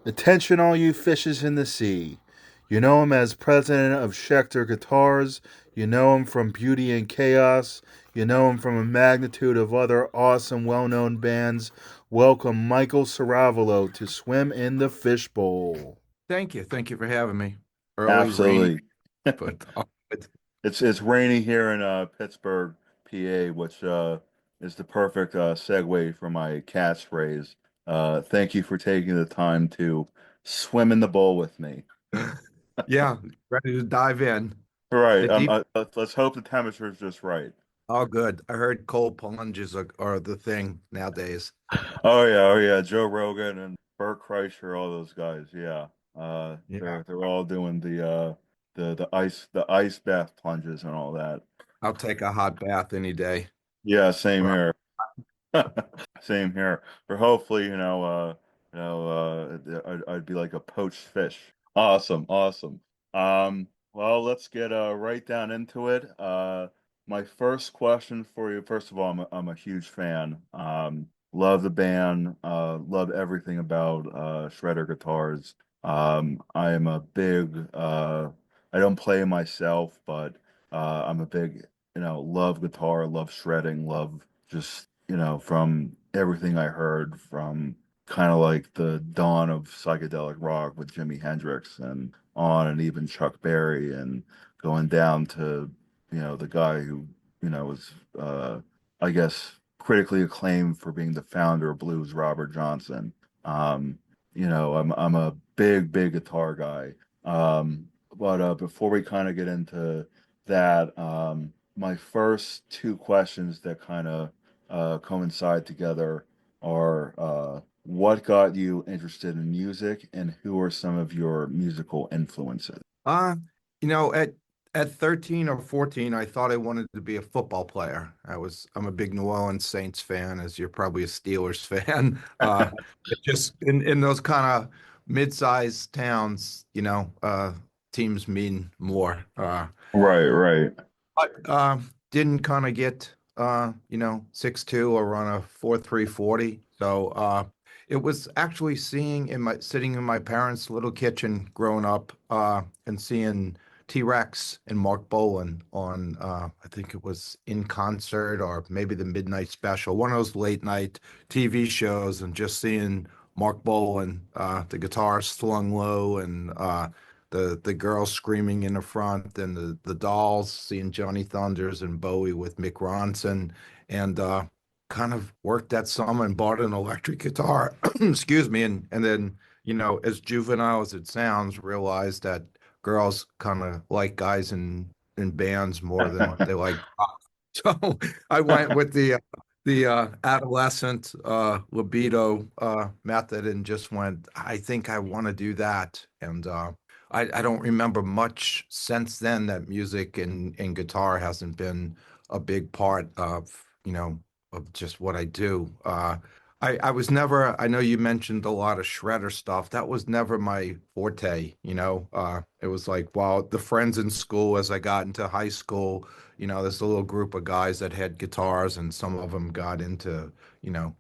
Attention, all you fishes in the sea. You know him as president of Schecter Guitars. You know him from Beauty and Chaos. You know him from a magnitude of other awesome, well known bands. Welcome Michael Ciravolo to Swim in the Fishbowl. Thank you. Thank you for having me. Early, rainy, Absolutely. but all good. It's rainy here in Pittsburgh, PA, which is the perfect segue for my catchphrase. Thank you for taking the time to swim in the bowl with me. Yeah, ready to dive in. All right. The deep, Let's hope the temperature is just right. all good. I heard cold plunges are the thing nowadays. Oh yeah. Joe Rogan and Bert Kreischer, all those guys. Yeah. Yeah, They're all doing the ice bath plunges and all that. I'll take a hot bath any day. Yeah, same Well, here. Same here. Or hopefully, I'd be like a poached fish. Awesome, awesome. Well, let's get right down into it. My first question for you, first of all, I'm a huge fan. Love the band, love everything about Shredder Guitars. I am a big I don't play myself, but I'm a big, love guitar, love shredding, love just, from everything I heard from kind of like the dawn of psychedelic rock with Jimi Hendrix and on, and even Chuck Berry, and going down to, the guy who, was, I guess, critically acclaimed for being the founder of blues, Robert Johnson. Um, I'm a big guitar guy. But before we kind of get into that, my first two questions that kind of coincide together are what got you interested in music, and who are some of your musical influences? uh, you know, at 13 or 14, I thought I wanted to be a football player. I'm a big New Orleans Saints fan, as you're probably a Steelers fan. It just in those kind of mid-sized towns, teams mean more. Right, right. But didn't kind of get 6'2" or run a 4.3 40. So it was actually sitting in my parents' little kitchen growing up and seeing T-Rex and Mark Bolan on I think it was In Concert or maybe the Midnight Special, one of those late night TV shows, and just seeing Mark Bolan, the guitar slung low, and the girls screaming in the front, and the dolls, seeing Johnny Thunders and Bowie with Mick Ronson, and kind of worked that summer and bought an electric guitar. Excuse me, and then as juvenile as it sounds, realized that girls kind of like guys in bands more than they like rock. So I went with the adolescent libido method and just went, I think I want to do that. And I don't remember much since then that music and guitar hasn't been a big part of just what I do. I was never, I know you mentioned a lot of shredder stuff. That was never my forte, you know. It was like, well, the friends in school as I got into high school, there's a little group of guys that had guitars, and some of them got into,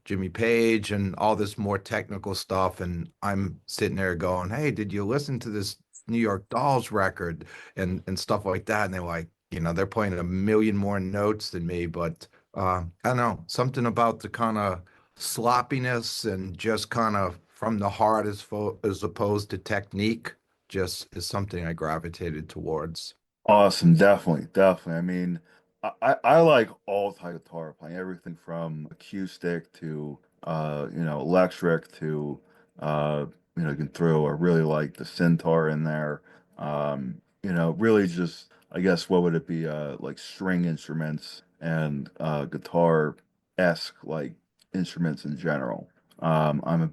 Jimmy Page and all this more technical stuff. And I'm sitting there going, hey, did you listen to this New York Dolls record and stuff like that? And they're like, they're playing a million more notes than me, but I don't know, something about the kind of sloppiness and just kind of from the heart as opposed to technique just is something I gravitated towards. Awesome, definitely, definitely. I mean, I like all type of guitar playing, everything from acoustic to electric to you can throw, I really like the centaur in there. Really just, I guess, what would it be, like string instruments and guitar-esque like instruments in general. I'm a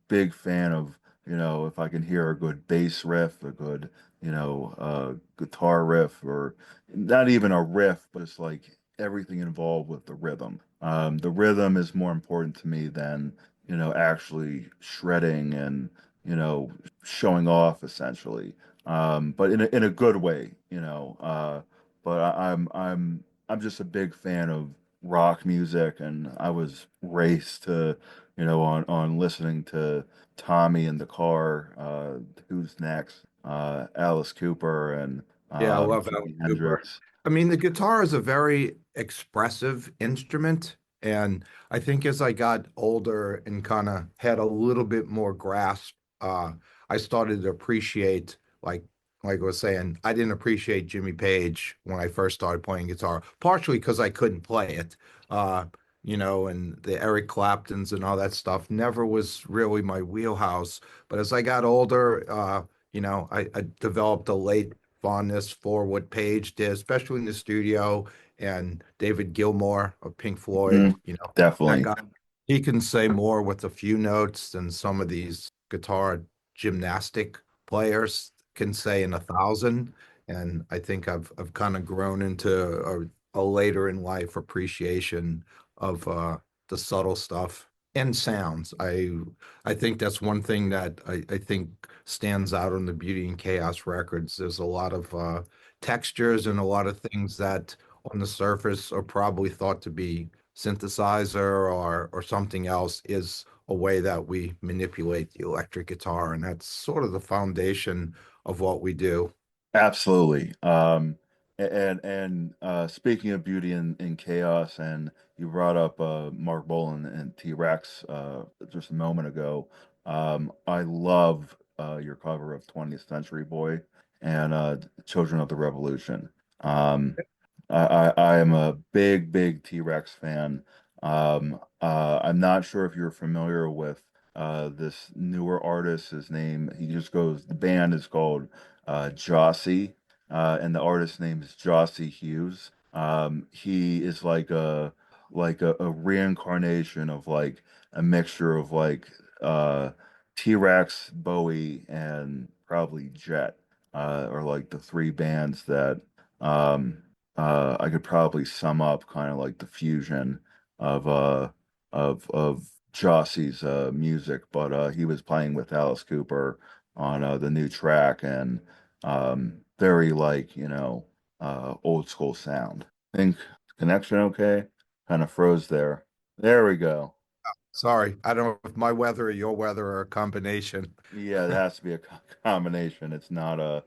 big fan of, if I can hear a good bass riff, a good guitar riff, or not even a riff, but it's like everything involved with the rhythm. The rhythm is more important to me than, actually shredding and, you know, showing off essentially. But in a good way. But I'm just a big fan of rock music, and I was raised to, on listening to Tommy in the car, Who's Next, Alice Cooper, and Yeah, I love Alice Jimi Cooper. Hendrix. I mean, the guitar is a very expressive instrument. And I think as I got older and kind of had a little bit more grasp, I started to appreciate, like I was saying, I didn't appreciate Jimmy Page when I first started playing guitar, partially because I couldn't play it. Uh, and the Eric Claptons and all that stuff never was really my wheelhouse. But as I got older, I developed a late fondness for what Page did, especially in the studio, and David Gilmour of Pink Floyd. Mhm. That Definitely. guy, he can say more with a few notes than some of these guitar gymnastic players can say in 1,000. And I think I've kind of grown into a later in life appreciation of the subtle stuff and sounds. I think that's one thing that I think stands out on the Beauty and Chaos records. There's a lot of textures and a lot of things that on the surface are probably thought to be synthesizer or something else is a way that we manipulate the electric guitar, and that's sort of the foundation of what we do. Absolutely. And speaking of beauty and chaos, and you brought up Mark Bolan and T-Rex just a moment ago. I love your cover of 20th Century Boy and Children of the Revolution. Um, I am a big T-Rex fan. I'm not sure if you're familiar with this newer artist. His name, he just goes, the band is called Jossie, and the artist's name is Jossie Hughes. He is like a reincarnation of like a mixture of like uh, T-Rex, Bowie, and probably Jet, or like the three bands that um, I could probably sum up kind of like the fusion of Jossie's music, but he was playing with Alice Cooper on the new track, and very like old school sound. Think connection okay? Kind of froze there. There we go. Sorry, I don't know if my weather or your weather are a combination. Yeah, it has to be a combination. It's not a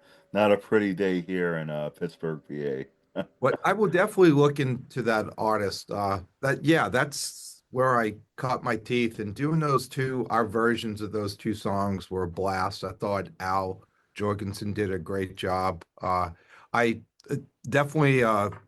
pretty day here in Pittsburgh, PA. But I will definitely look into that artist. Yeah, that's where I caught my teeth. And doing those two, our versions of those two songs were a blast. I thought Al Jorgensen did a great job. I definitely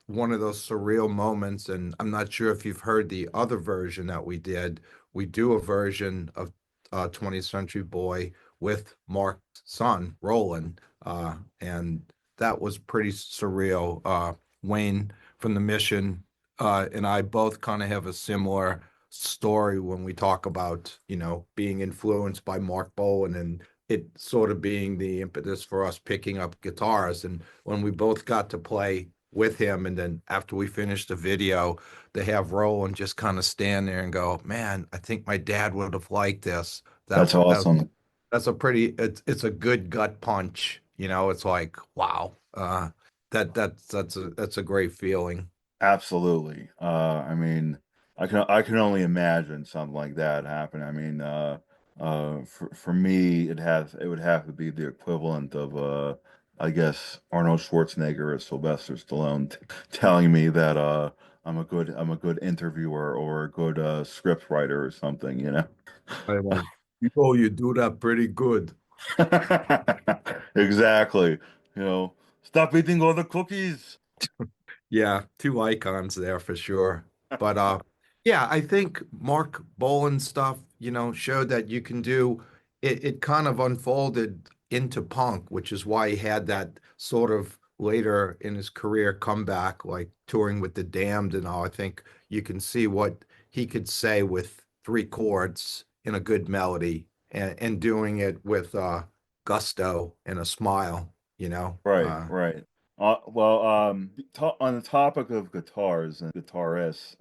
one of those surreal moments. And I'm not sure if you've heard the other version that we did. We do a version of 20th Century Boy with Mark's son, Roland. And that was pretty surreal. Wayne from the Mission and I both kind of have a similar story when we talk about, being influenced by Mark Bolan and it sort of being the impetus for us picking up guitars. And when we both got to play with him, and then after we finished the video, they have Roland just kind of stand there and go, "Man, I think my dad would have liked this." That's awesome. That's a pretty it's a good gut punch. It's like, wow. That's a great feeling. Absolutely. I mean, I can only imagine something like that happen. I mean, for me, it would have to be the equivalent of I guess Arnold Schwarzenegger or Sylvester Stallone t telling me that I'm a good interviewer or a good script writer or something, you know. I like, oh, you do that pretty good. Exactly. Stop eating all the cookies. Yeah, two icons there for sure. But yeah, I think Mark Bolan stuff, showed that you can do it. It kind of unfolded into punk, which is why he had that sort of later in his career comeback, like touring with the Damned and all. I think you can see what he could say with three chords in a good melody and doing it with gusto and a smile, you know. Right, right. Well, to on the topic of guitars and guitarists,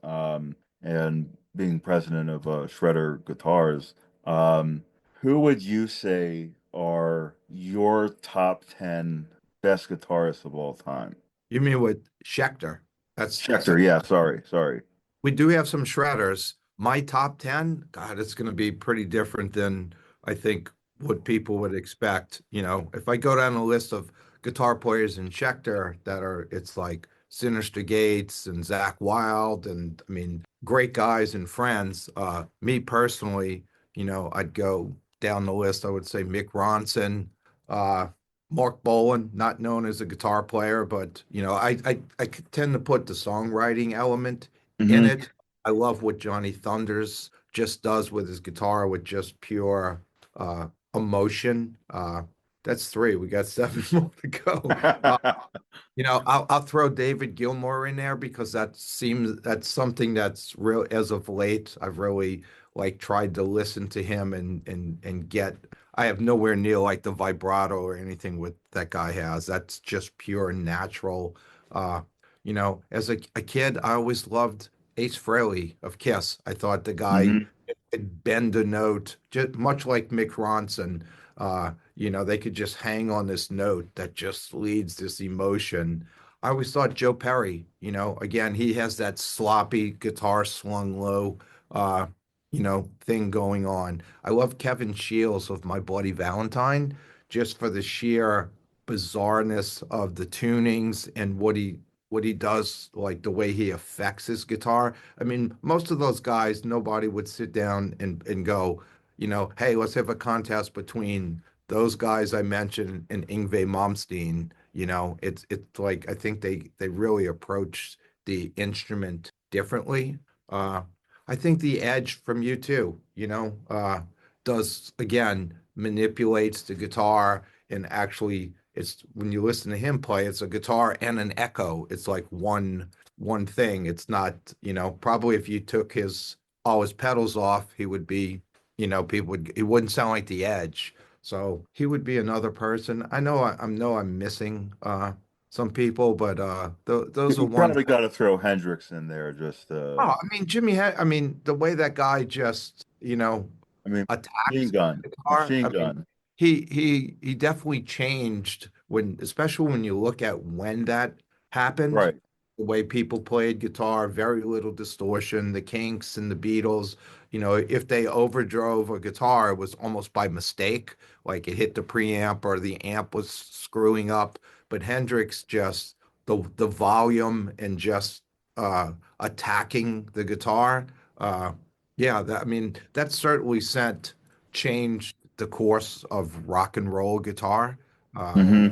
and being president of Shredder Guitars, um, who would you say are your top 10 best guitarists of all time? You mean with Schecter? That's Schecter, yeah, sorry, sorry. We do have some shredders. My top 10, God, it's going to be pretty different than I think what people would expect. If I go down a list of guitar players in Schecter that are, it's like Sinister Gates and Zach Wild, and I mean, great guys and friends. Me personally, I'd go down the list. I would say Mick Ronson, uh, Mark Bolan, not known as a guitar player, but I tend to put the songwriting element in Hmm. it. I love what Johnny Thunders just does with his guitar with just pure uh, emotion. That's three. We got seven more to go. I'll throw David Gilmour in there because that's something that's real as of late. I've really like tried to listen to him and get. I have nowhere near like the vibrato or anything with that guy has. That's just pure and natural. As a kid, I always loved Ace Frehley of Kiss. I thought the guy Hmm. could bend a note, just much like Mick Ronson. They could just hang on this note that just leads this emotion. I always thought Joe Perry, again, he has that sloppy guitar slung low, thing going on. I love Kevin Shields of My Bloody Valentine just for the sheer bizarreness of the tunings and what he does, like the way he affects his guitar. I mean, most of those guys, nobody would sit down and go, hey, let's have a contest between those guys I mentioned and Yngwie Malmsteen. It's like I think they really approach the instrument differently. Uh, I think the Edge from U2, does again manipulates the guitar and actually it's when you listen to him play, it's a guitar and an echo. It's like one thing. It's not, probably if you took his all his pedals off, he would be, people would it wouldn't sound like the Edge. So he would be another person. I know I'm missing some people, but those are You ones. probably got to throw Hendrix in there. Just, Oh, I mean, I mean, the way that guy just, I mean, Machine attacks Gun, the guitar. Machine I mean, Gun. he definitely changed especially when you look at when that happened, Right. the way people played guitar, very little distortion, the Kinks and the Beatles, if they overdrove a guitar, it was almost by mistake, like it hit the preamp or the amp was screwing up. But Hendrix just the volume and just attacking the guitar. Uh, yeah, I mean, that certainly changed the course of rock and roll guitar. Uh, Hmm.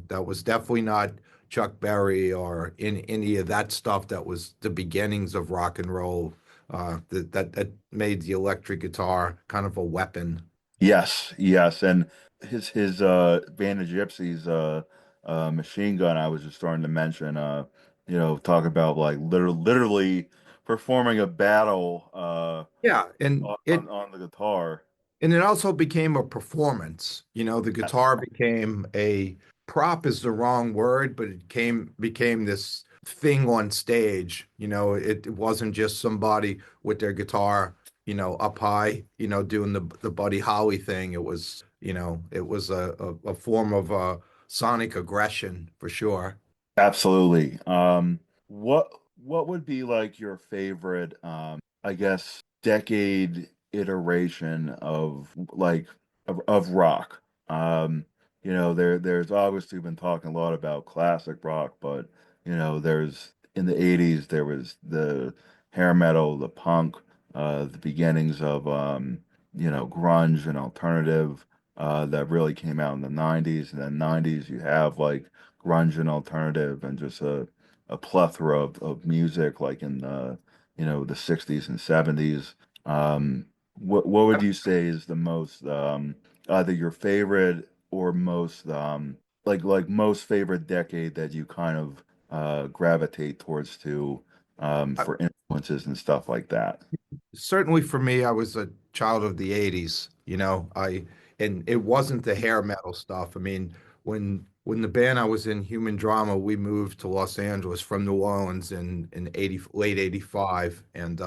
that was definitely not Chuck Berry or in any of that stuff that was the beginnings of rock and roll. That made the electric guitar kind of a weapon. Yes, yes, and his Band of Gypsies Machine Gun. I was just starting to mention. Talk about like literally performing a battle Yeah, and on the guitar. it also became a performance. The guitar became a prop is the wrong word, but it became this thing on stage. It wasn't just somebody with their guitar, up high, doing the Buddy Holly thing. It was a form of sonic aggression for sure. Absolutely. What would be like your favorite I guess decade iteration of like of rock? There's obviously been talking a lot about classic rock, but there's in the 80s there was the hair metal, the punk, the beginnings of grunge and alternative that really came out in the 90s, and then 90s you have like grunge and alternative and just a plethora of music like in the 60s and 70s. What would you say is the most either your favorite or most like most favorite decade that you kind of gravitate towards to for influences and stuff like that? Certainly for me, I was a child of the 80s, and it wasn't the hair metal stuff. I mean, when the band I was in, Human Drama, we moved to Los Angeles from New Orleans in late 85, and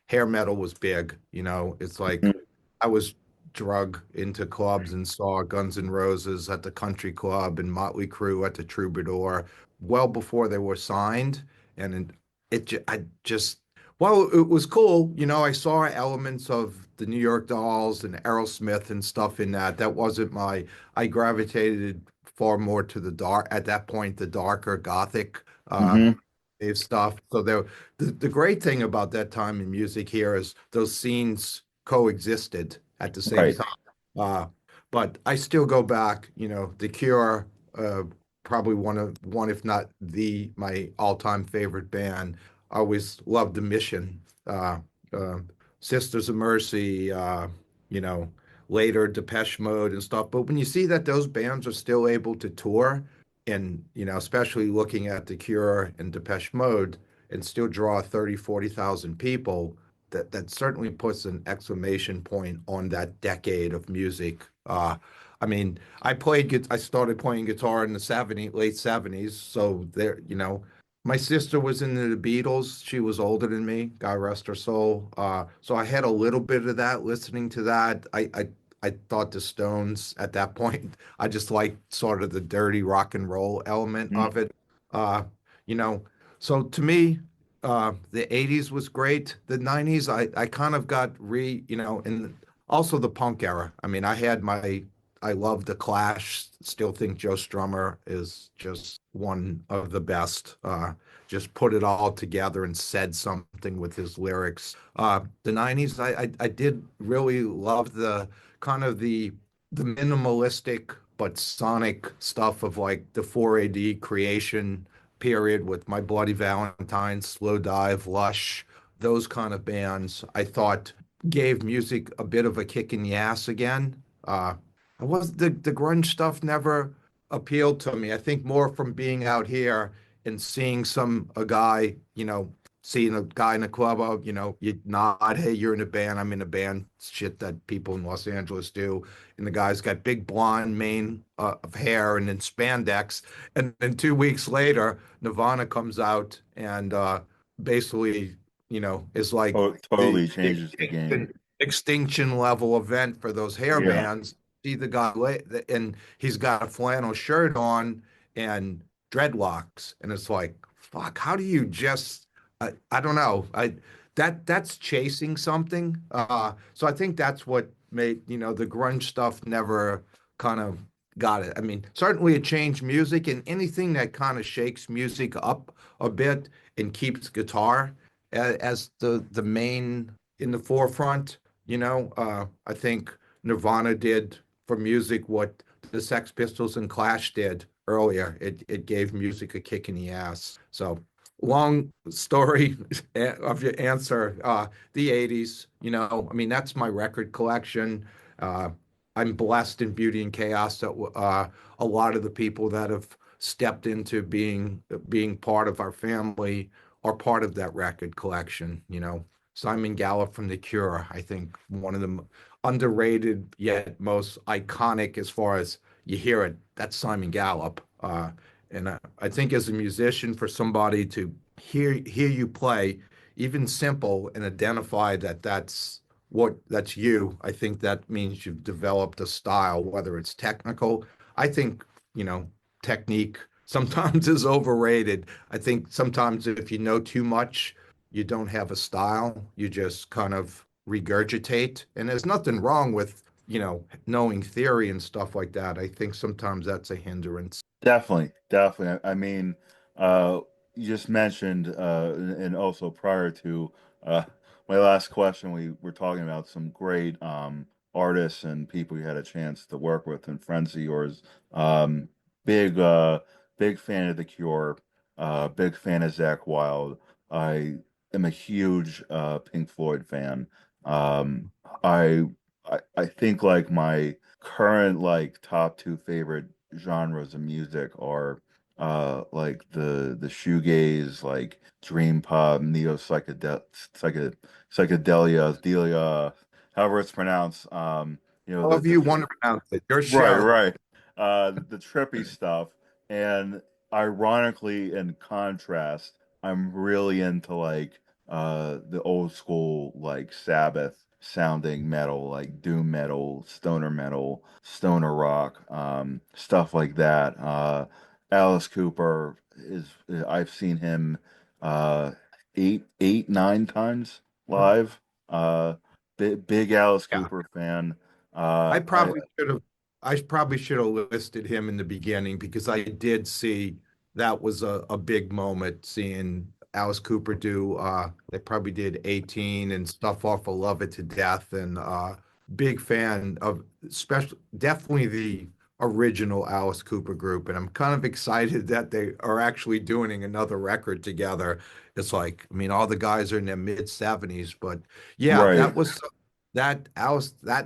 hair metal was big. It's like Mhm. I was drug into clubs and saw Guns N' Roses at the Country Club and Motley Crue at the Troubadour well before they were signed, and I just Well, it was cool. I saw elements of the New York Dolls and Aerosmith and stuff in that. That wasn't I gravitated far more to the dark, at that point, the darker gothic Hmm. wave stuff. So the great thing about that time in music here is those scenes coexisted at the same Right. time. Uh, but I still go back, The Cure, probably one, if not my all-time favorite band. I always loved the Mission, uh, Sisters of Mercy, you know, later Depeche Mode and stuff. But when you see that those bands are still able to tour, and especially looking at The Cure and Depeche Mode, and still draw 30, 40,000 people, that certainly puts an exclamation point on that decade of music. I mean, I started playing guitar in the late 70s. So my sister was into the Beatles. She was older than me, God rest her soul. So I had a little bit of that listening to that. I thought the Stones at that point, I just liked sort of the dirty rock and roll element Mm. of it. Uh, you know, so to me, the 80s was great. The 90s, I kind of got and also the punk era. I mean, I love the Clash. Still think Joe Strummer is just one of the best. Just put it all together and said something with his lyrics. The 90s, I did really love the kind of the minimalistic but sonic stuff of like the 4AD creation period with My Bloody Valentine, Slow Dive, Lush, those kind of bands. I thought gave music a bit of a kick in the ass again. I was the grunge stuff never appealed to me. I think more from being out here and seeing seeing a guy in a club, you nod, hey, you're in a band, I'm in a band, shit that people in Los Angeles do. And the guy's got big blonde mane of hair and then spandex. And then 2 weeks later, Nirvana comes out and basically, is like Totally the changes the game. extinction level event for those hair Yeah. bands. See the guy and he's got a flannel shirt on and dreadlocks, and it's like, fuck, how do you just? I don't know. That's chasing something. So I think that's what made the grunge stuff never kind of got it. I mean, certainly it changed music, and anything that kind of shakes music up a bit and keeps guitar as the main in the forefront. I think Nirvana did for music what the Sex Pistols and Clash did earlier. It gave music a kick in the ass. So long story of your answer. The 80s, I mean, that's my record collection. Uh, I'm blessed in Beauty and Chaos that a lot of the people that have stepped into being part of our family are part of that record collection. Simon Gallup from The Cure, I think one of the underrated yet most iconic as far as you hear it. That's Simon Gallup. And I think as a musician, for somebody to hear you play, even simple, and identify that that's you, I think that means you've developed a style, whether it's technical. I think, you know, technique sometimes is overrated. I think sometimes if you know too much, you don't have a style. You just kind of regurgitate. And there's nothing wrong with, knowing theory and stuff like that. I think sometimes that's a hindrance. Definitely, definitely. I mean, uh, you just mentioned, and also prior to uh, my last question, we were talking about some great artists and people you had a chance to work with and friends of yours. Um, big, big fan of The Cure, big fan of Zach Wild. I am a huge Pink Floyd fan. Um, I, I think like my current like top two favorite genres of music are like the shoegaze, like dream pop, neo psychedelia, delia, however it's pronounced. However The you want to pronounce it, your right, show. right. The trippy stuff. And ironically, in contrast, I'm really into like the old school like Sabbath sounding metal, like doom metal, stoner rock, stuff like that. Alice Cooper is I've seen him nine times live. Uh, big Alice Yeah. Cooper fan. I I probably should have I probably should have listed him in the beginning because I did see that was a big moment seeing Alice Cooper do they probably did 18 and stuff off of Love It to Death and big fan of special definitely the original Alice Cooper group and I'm kind of excited that they are actually doing another record together. It's like I mean all the guys are in their mid 70s but yeah, right. that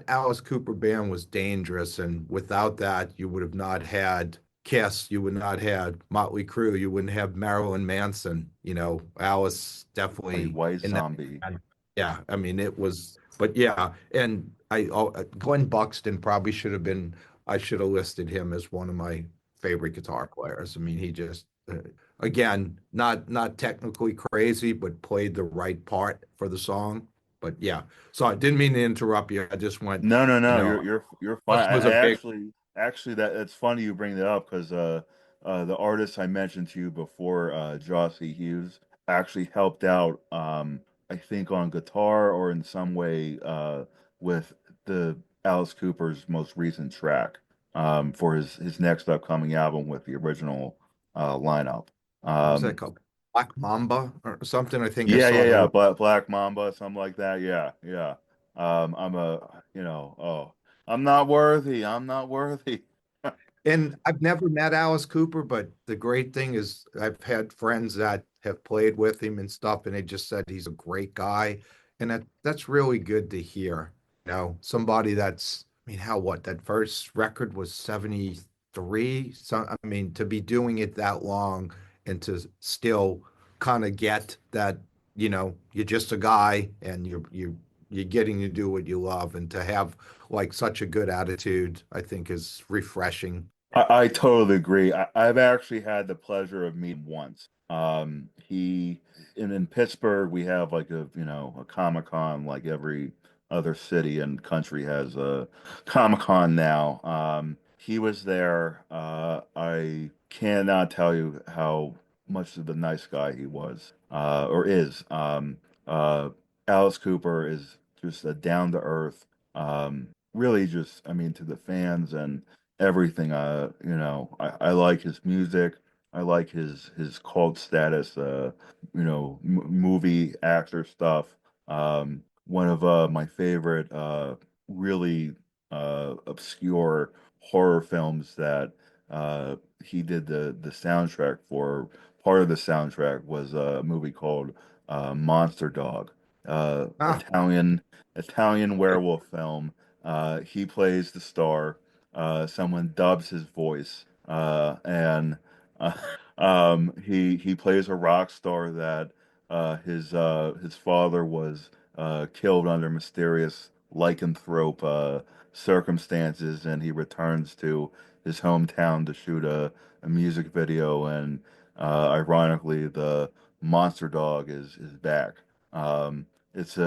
Alice Cooper band was dangerous, and without that, you would have not had Kiss, you would not had Motley Crue, you wouldn't have Marilyn Manson. You know, Alice definitely White in that Zombie. band. Yeah, I mean it was, but yeah, and Glenn Buxton probably should have been. I should have listed him as one of my favorite guitar players. I mean, he just again not technically crazy, but played the right part for the song. But yeah, so I didn't mean to interrupt you. I just went, No, no, you no. know, You're fine. this was a I big, actually that it's funny you bring that up because the artist I mentioned to you before, Jossie Hughes, actually helped out I think on guitar or in some way with the Alice Cooper's most recent track for his next upcoming album with the original lineup. what's that Um, called? Black Mamba or something. I think I yeah, saw yeah, they yeah. were. Black Mamba, something like that. Yeah, yeah. I'm not worthy. I'm not worthy. And I've never met Alice Cooper, but the great thing is I've had friends that have played with him and stuff, and they just said he's a great guy. And that's really good to hear. You know, somebody that's, I mean, how what that first record was 73. So I mean, to be doing it that long and to still kind of get that, you're just a guy and you're getting to do what you love and to have like such a good attitude, I think is refreshing. I totally agree. I've actually had the pleasure of meeting him once. In Pittsburgh, we have like a Comic-Con like every other city and country has a Comic-Con now. He was there. I cannot tell you how much of a nice guy he was, or is. Uh, Alice Cooper is just a down to earth, really just, I mean, to the fans and everything. I like his music. I like his cult status. Movie actor stuff. One of my favorite, really obscure horror films that he did the soundtrack for. Part of the soundtrack was a movie called Monster Dog, Ah, Italian werewolf film. He plays the star. Someone dubs his voice, and uh, he plays a rock star that his father was killed under mysterious lycanthrope circumstances, and he returns to his hometown to shoot a music video, and ironically, the monster dog is back. It's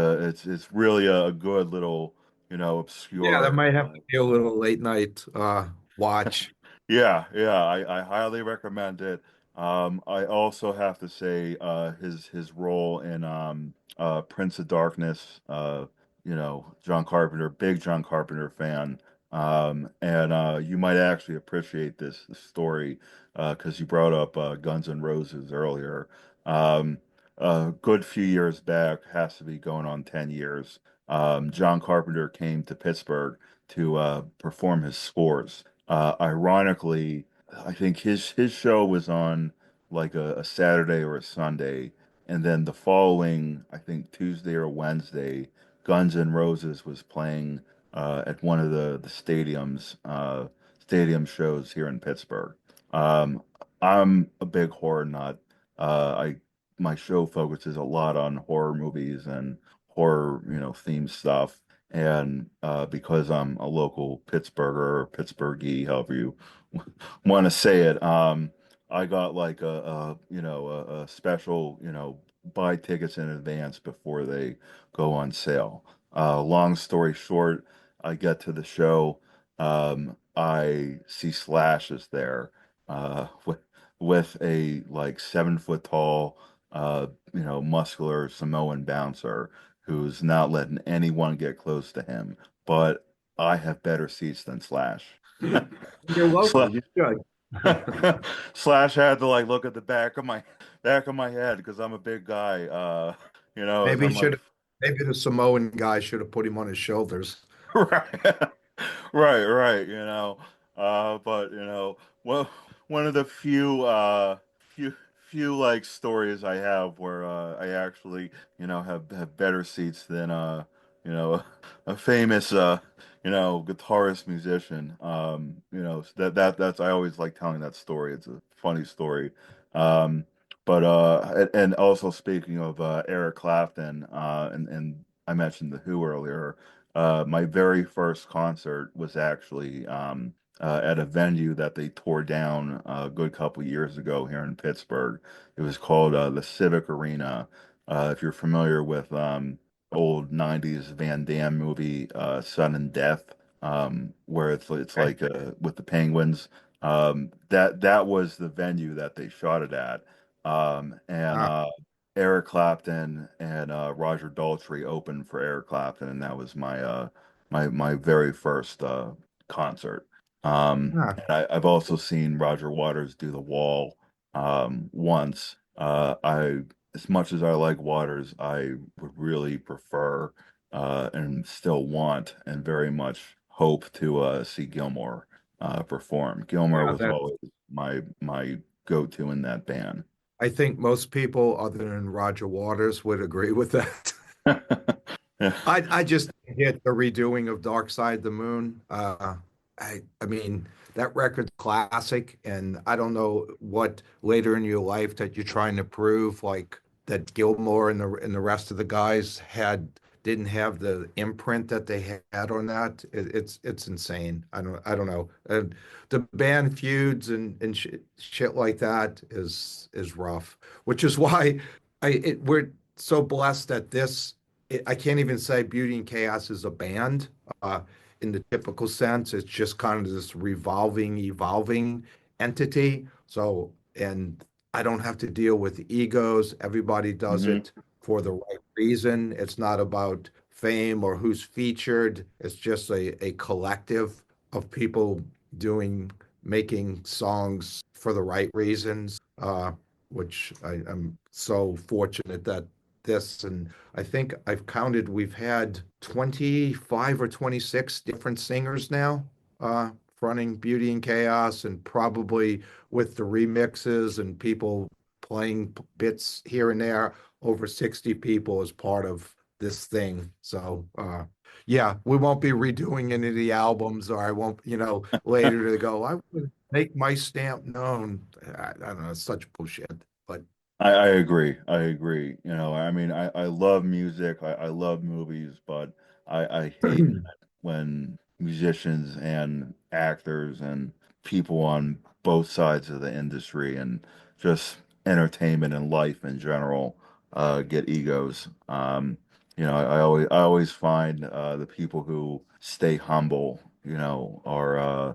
really a good little yeah, that obscure. might have to be a little late night watch. Yeah, yeah, I highly recommend it. I also have to say, his role in Prince of Darkness, John Carpenter, big John Carpenter fan. And you might actually appreciate this story because you brought up Guns N' Roses earlier. Um, a good few years back, has to be going on 10 years. John Carpenter came to Pittsburgh to perform his scores. Ironically, I think his show was on like a Saturday or a Sunday, and then the following, I think Tuesday or Wednesday, Guns N' Roses was playing at one of the stadium shows here in Pittsburgh. Um, I'm a big horror nut. I My show focuses a lot on horror movies and horror, themed stuff. And because I'm a local Pittsburgher, or Pittsburghie, however you want to say it, I got like a special, buy tickets in advance before they go on sale. Long story short, I get to the show. I see Slash is there with a like 7 foot tall muscular Samoan bouncer who's not letting anyone get close to him. But I have better seats than Slash. You're local, Slash, you should. Slash had to like look at the back of my head because I'm a big guy. As Maybe he I'm like should have, maybe the Samoan guy should have put him on his shoulders. right, right. But one one of the few few like stories I have where I actually have better seats than you know a famous guitarist musician. So that's I always like telling that story. It's a funny story. Um, but and also speaking of Eric Clapton, and I mentioned the Who earlier. My very first concert was actually at a venue that they tore down a good couple years ago here in Pittsburgh. It was called the Civic Arena. If you're familiar with old '90s Van Damme movie, Sudden Death, where it's Okay. like with the Penguins. That was the venue that they shot it at. And Ah, Eric Clapton and Roger Daltrey opened for Eric Clapton, and that was my very first concert. ah, I've also seen Roger Waters do the Wall once. As much as I like Waters, I would really prefer and still want and very much hope to see Gilmore perform. Gilmore yeah, was that always my go-to in that band. I think most people other than Roger Waters would agree with that. Yeah. I just hit the redoing of Dark Side of the Moon. I mean that record's classic, and I don't know what later in your life that you're trying to prove, like that Gilmore and the rest of the guys didn't have the imprint that they had on that. It's insane. I don't know. The band feuds and shit like that is rough, which is why we're so blessed that I can't even say Beauty and Chaos is a band uh, in the typical sense. It's just kind of this revolving, evolving entity. So, and I don't have to deal with egos. Everybody does hmm it for the right reason. It's not about fame or who's featured. It's just a collective of people doing, making songs for the right reasons, which I'm so fortunate that and I think I've counted, we've had 25 or 26 different singers now, fronting Beauty and Chaos, and probably with the remixes and people playing bits here and there, over 60 people as part of this thing. So, yeah, we won't be redoing any of the albums, or I won't, later to go, I would make my stamp known. I don't know, it's such bullshit, but I agree. I agree. I mean, I love music. I love movies, but I hate when musicians and actors and people on both sides of the industry and just entertainment and life in general get egos. I always find the people who stay humble, are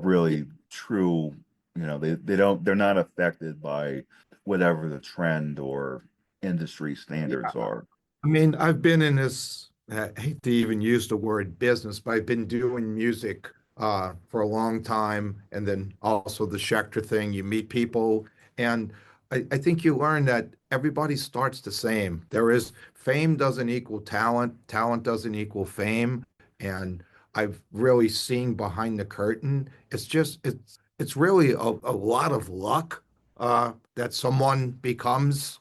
really true. They're not affected by whatever the trend or industry yeah. standards are. I mean, I've been in this, I hate to even use the word business, but I've been doing music for a long time. And then also the Schecter thing, you meet people. And I think you learn that everybody starts the same. There is fame doesn't equal talent, talent doesn't equal fame. And I've really seen behind the curtain. It's really a lot of luck that someone becomes,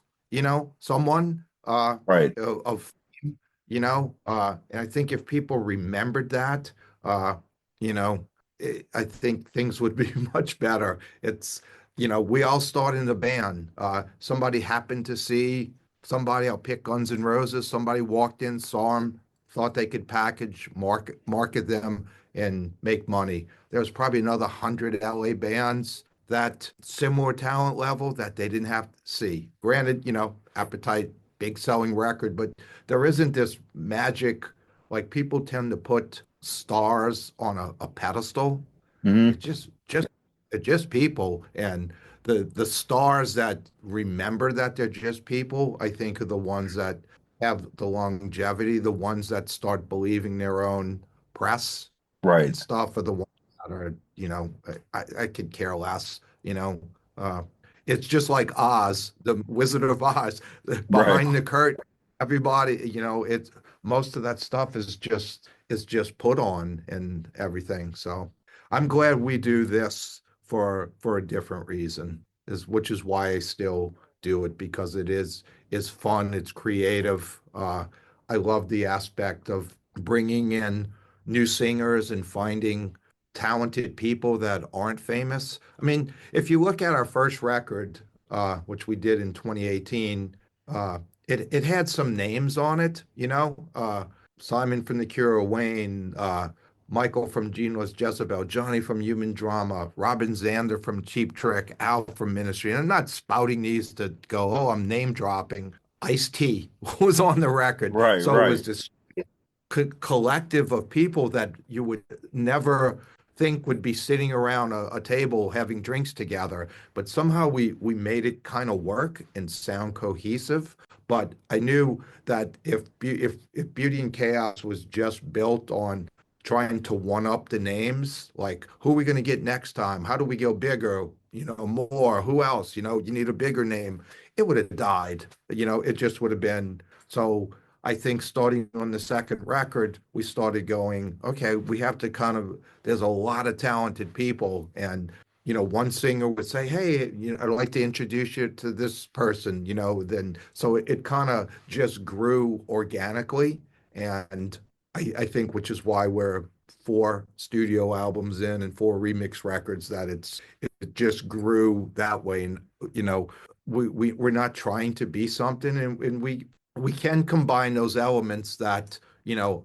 someone. Right. Of and I think if people remembered that, uh, I think things would be much better. We all start in the band. Somebody happened to see somebody, I'll pick Guns N' Roses, somebody walked in, saw them, thought they could market them and make money. There's probably another 100 LA bands that similar talent level that they didn't have to see. Granted, Appetite, big selling record, but there isn't this magic, like people tend to put stars on a pedestal. hmm It's just people, and the stars that remember that they're just people, I think are the ones that have the longevity, the ones that start believing their own press Right. and stuff are the ones that are, I could care less, uh, it's just like Oz, the Wizard of Oz, Right. behind the curtain, everybody, it's most of that stuff is just put on and everything. So I'm glad we do this for a different reason, which is why I still do it because it is fun, it's creative. I love the aspect of bringing in new singers and finding talented people that aren't famous. I mean, if you look at our first record, which we did in 2018, uh, it had some names on it, Simon from The Cure, Wayne, Michael from Gene Was Jezebel, Johnny from Human Drama, Robin Zander from Cheap Trick, Al from Ministry. And I'm not spouting these to go, oh, I'm name dropping. Ice-T was on the record. Right. So it was Right. this collective of people that you would never think would be sitting around a table having drinks together. But somehow we made it kind of work and sound cohesive. But I knew that if Beauty and Chaos was just built on trying to one up the names, like who are we going to get next time? How do we go bigger? More. Who else? You need a bigger name. It would have died. It just would have been so. I think starting on the second record, we started going, okay, we have to there's a lot of talented people. And, one singer would say, hey, I'd like to introduce you to this person, then so it kind of just grew organically. And I think, which is why we're four studio albums in and four remix records, that it just grew that way. And, you know, we're not trying to be something, and we can combine those elements that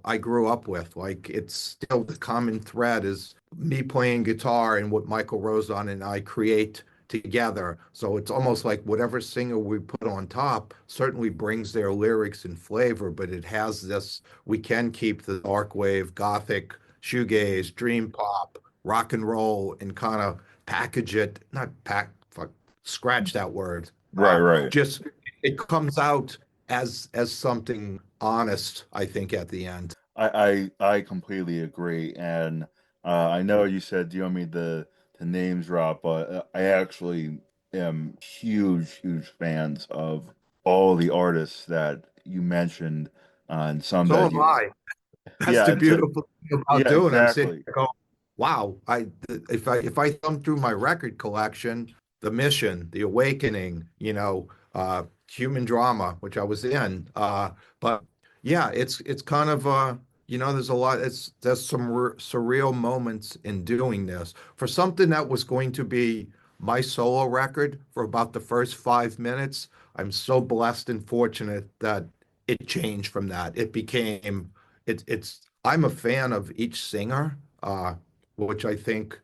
I grew up with. Like it's still the common thread is me playing guitar and what Michael Rosen and I create together. So it's almost like whatever singer we put on top certainly brings their lyrics and flavor, but it has this, we can keep the dark wave, gothic, shoegaze, dream pop, rock and roll, and kind of package it, not pack, fuck, scratch that word. Right. Right. Just it comes out as something honest, I think, at the end. I completely agree, and I know you said you don't mean the names drop, but I actually am huge fans of all the artists that you mentioned, and some So that am you I. That's yeah the it's a, beautiful thing about yeah doing. I'm sitting exactly here going, wow. If I thumb through my record collection, The Mission, The Awakening, Human Drama, which I was in. But yeah, it's kind of there's a lot. There's some surreal moments in doing this for something that was going to be my solo record for about the first 5 minutes. I'm so blessed and fortunate that it changed from that. It became it's I'm a fan of each singer, which I think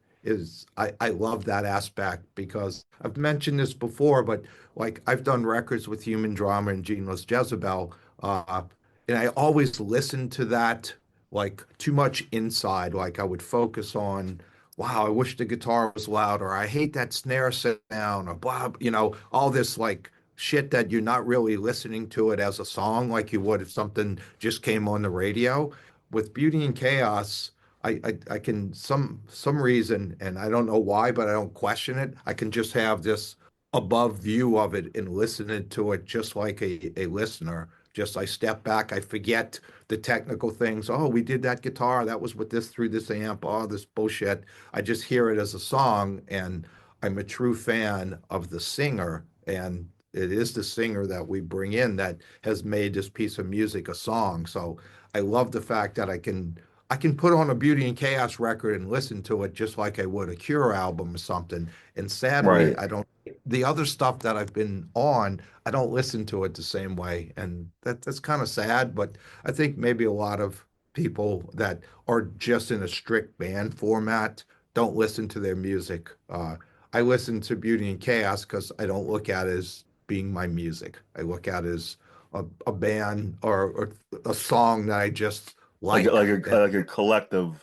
I love that aspect because I've mentioned this before, but like I've done records with Human Drama and Gene Was Jezebel, and I always listened to that like too much inside. Like I would focus on, wow, I wish the guitar was louder. I hate that snare sound, or blah, all this like shit that you're not really listening to it as a song like you would if something just came on the radio. With Beauty and Chaos, I can some reason, and I don't know why, but I don't question it. I can just have this above view of it and listen to it just like a listener. Just I step back, I forget the technical things. Oh, we did that guitar. That was with this through this amp. Oh, this bullshit. I just hear it as a song, and I'm a true fan of the singer. And it is the singer that we bring in that has made this piece of music a song. So I love the fact that I can put on a Beauty and Chaos record and listen to it just like I would a Cure album or something. And sadly, right. I don't the other stuff that I've been on, I don't listen to it the same way. And that's kind of sad, but I think maybe a lot of people that are just in a strict band format don't listen to their music. I listen to Beauty and Chaos because I don't look at it as being my music. I look at it as a band or a song that I just like like. And like a collective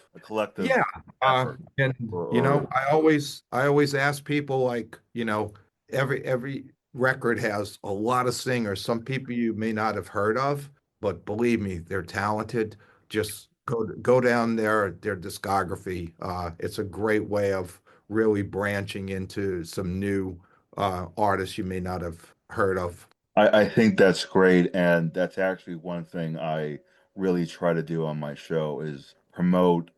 yeah, effort and or I always ask people like, every record has a lot of singers. Some people you may not have heard of, but believe me, they're talented. Just go down their discography. It's a great way of really branching into some new artists you may not have heard of. I think that's great, and that's actually one thing I really try to do on my show is promote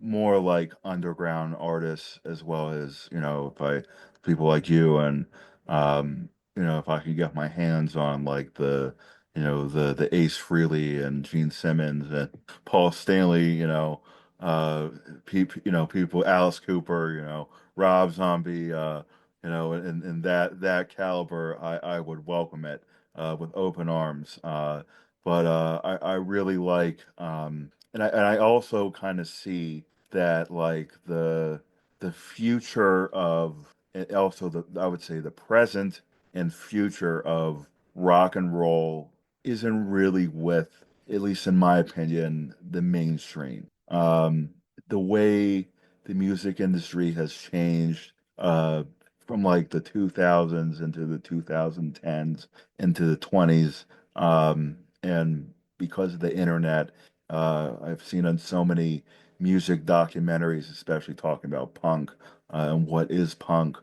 more like underground artists as well as, if I people like you and if I could get my hands on like the Ace Frehley and Gene Simmons and Paul Stanley, people Alice Cooper, Rob Zombie, and that caliber, I would welcome it with open arms. But I really like, and I also kind of see that like the future of, and also the I would say the present and future of rock and roll isn't really with, at least in my opinion, the mainstream. The way the music industry has changed. From like the 2000s into the 2010s into the 20s. And because of the internet, I've seen on so many music documentaries, especially talking about punk and what is punk,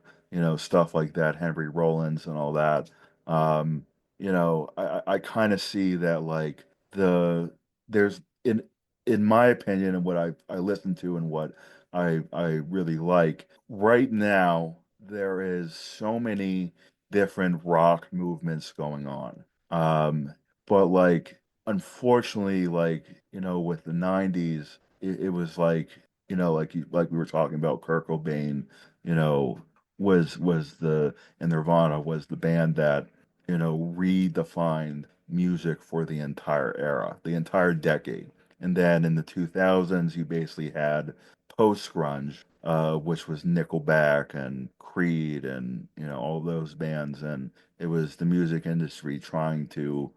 stuff like that, Henry Rollins and all that. I kind of see that like there's in my opinion and what I listen to and what I really like right now there is so many different rock movements going on. But like unfortunately, like, with the 90s, it was like, like we were talking about Kurt Cobain, you know, was the and Nirvana was the band that, redefined music for the entire era, the entire decade. And then in the 2000s, you basically had post-grunge, which was Nickelback and Creed and all those bands, and it was the music industry trying to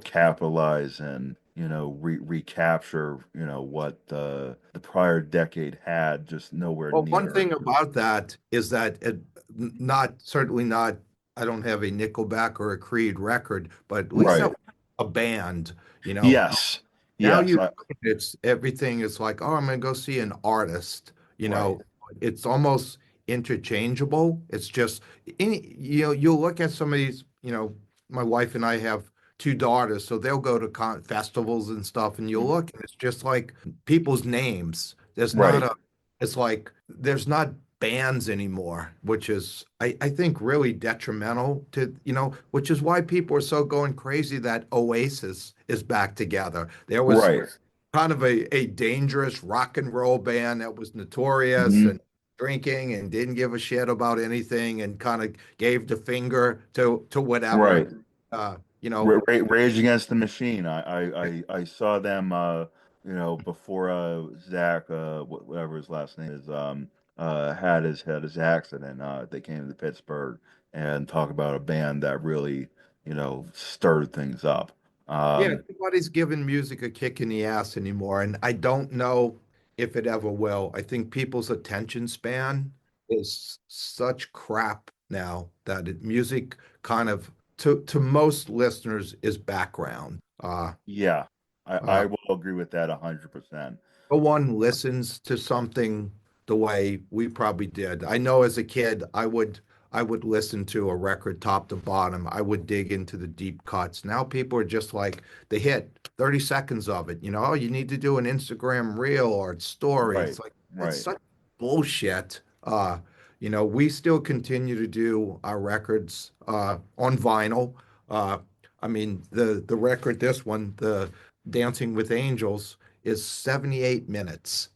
capitalize and recapture what the prior decade had, just nowhere Well, one near. thing about that is that not certainly not. I don't have a Nickelback or a Creed record, but at least that Right. was a band. You know, Yes. now Yes. it's everything is like, oh, I'm gonna go see an artist. Right. It's almost interchangeable. It's just you'll look at some of these. My wife and I have two daughters, so they'll go to festivals and stuff, and you'll Mhm. look, and it's just like people's names. Right. It's like there's not bands anymore, which is I think really detrimental to, which is why people are so going crazy that Oasis is back together. There was Right. kind of a dangerous rock and roll band that was notorious Hmm. and drinking and didn't give a shit about anything and kind of gave the finger to whatever. Right. Uh, you know, Rage Against the Machine. I saw them before Zach whatever his last name is had his accident. They came to Pittsburgh and talk about a band that really stirred things up. Yeah, Um, nobody's giving music a kick in the ass anymore, and I don't know if it ever will. I think people's attention span is such crap now that music kind of to most listeners is background. yeah, I Uh, will agree with that 100%. no one listens to something the way we probably did. I know as a kid, I would listen to a record top to bottom. I would dig into the deep cuts. Now people are just like the hit, 30 seconds of it. Oh, you need to do an Instagram reel or story. Right. It's like it's Right. such bullshit. We still continue to do our records on vinyl. Uh, I mean, the record, this one, the Dancing with Angels is 78 minutes.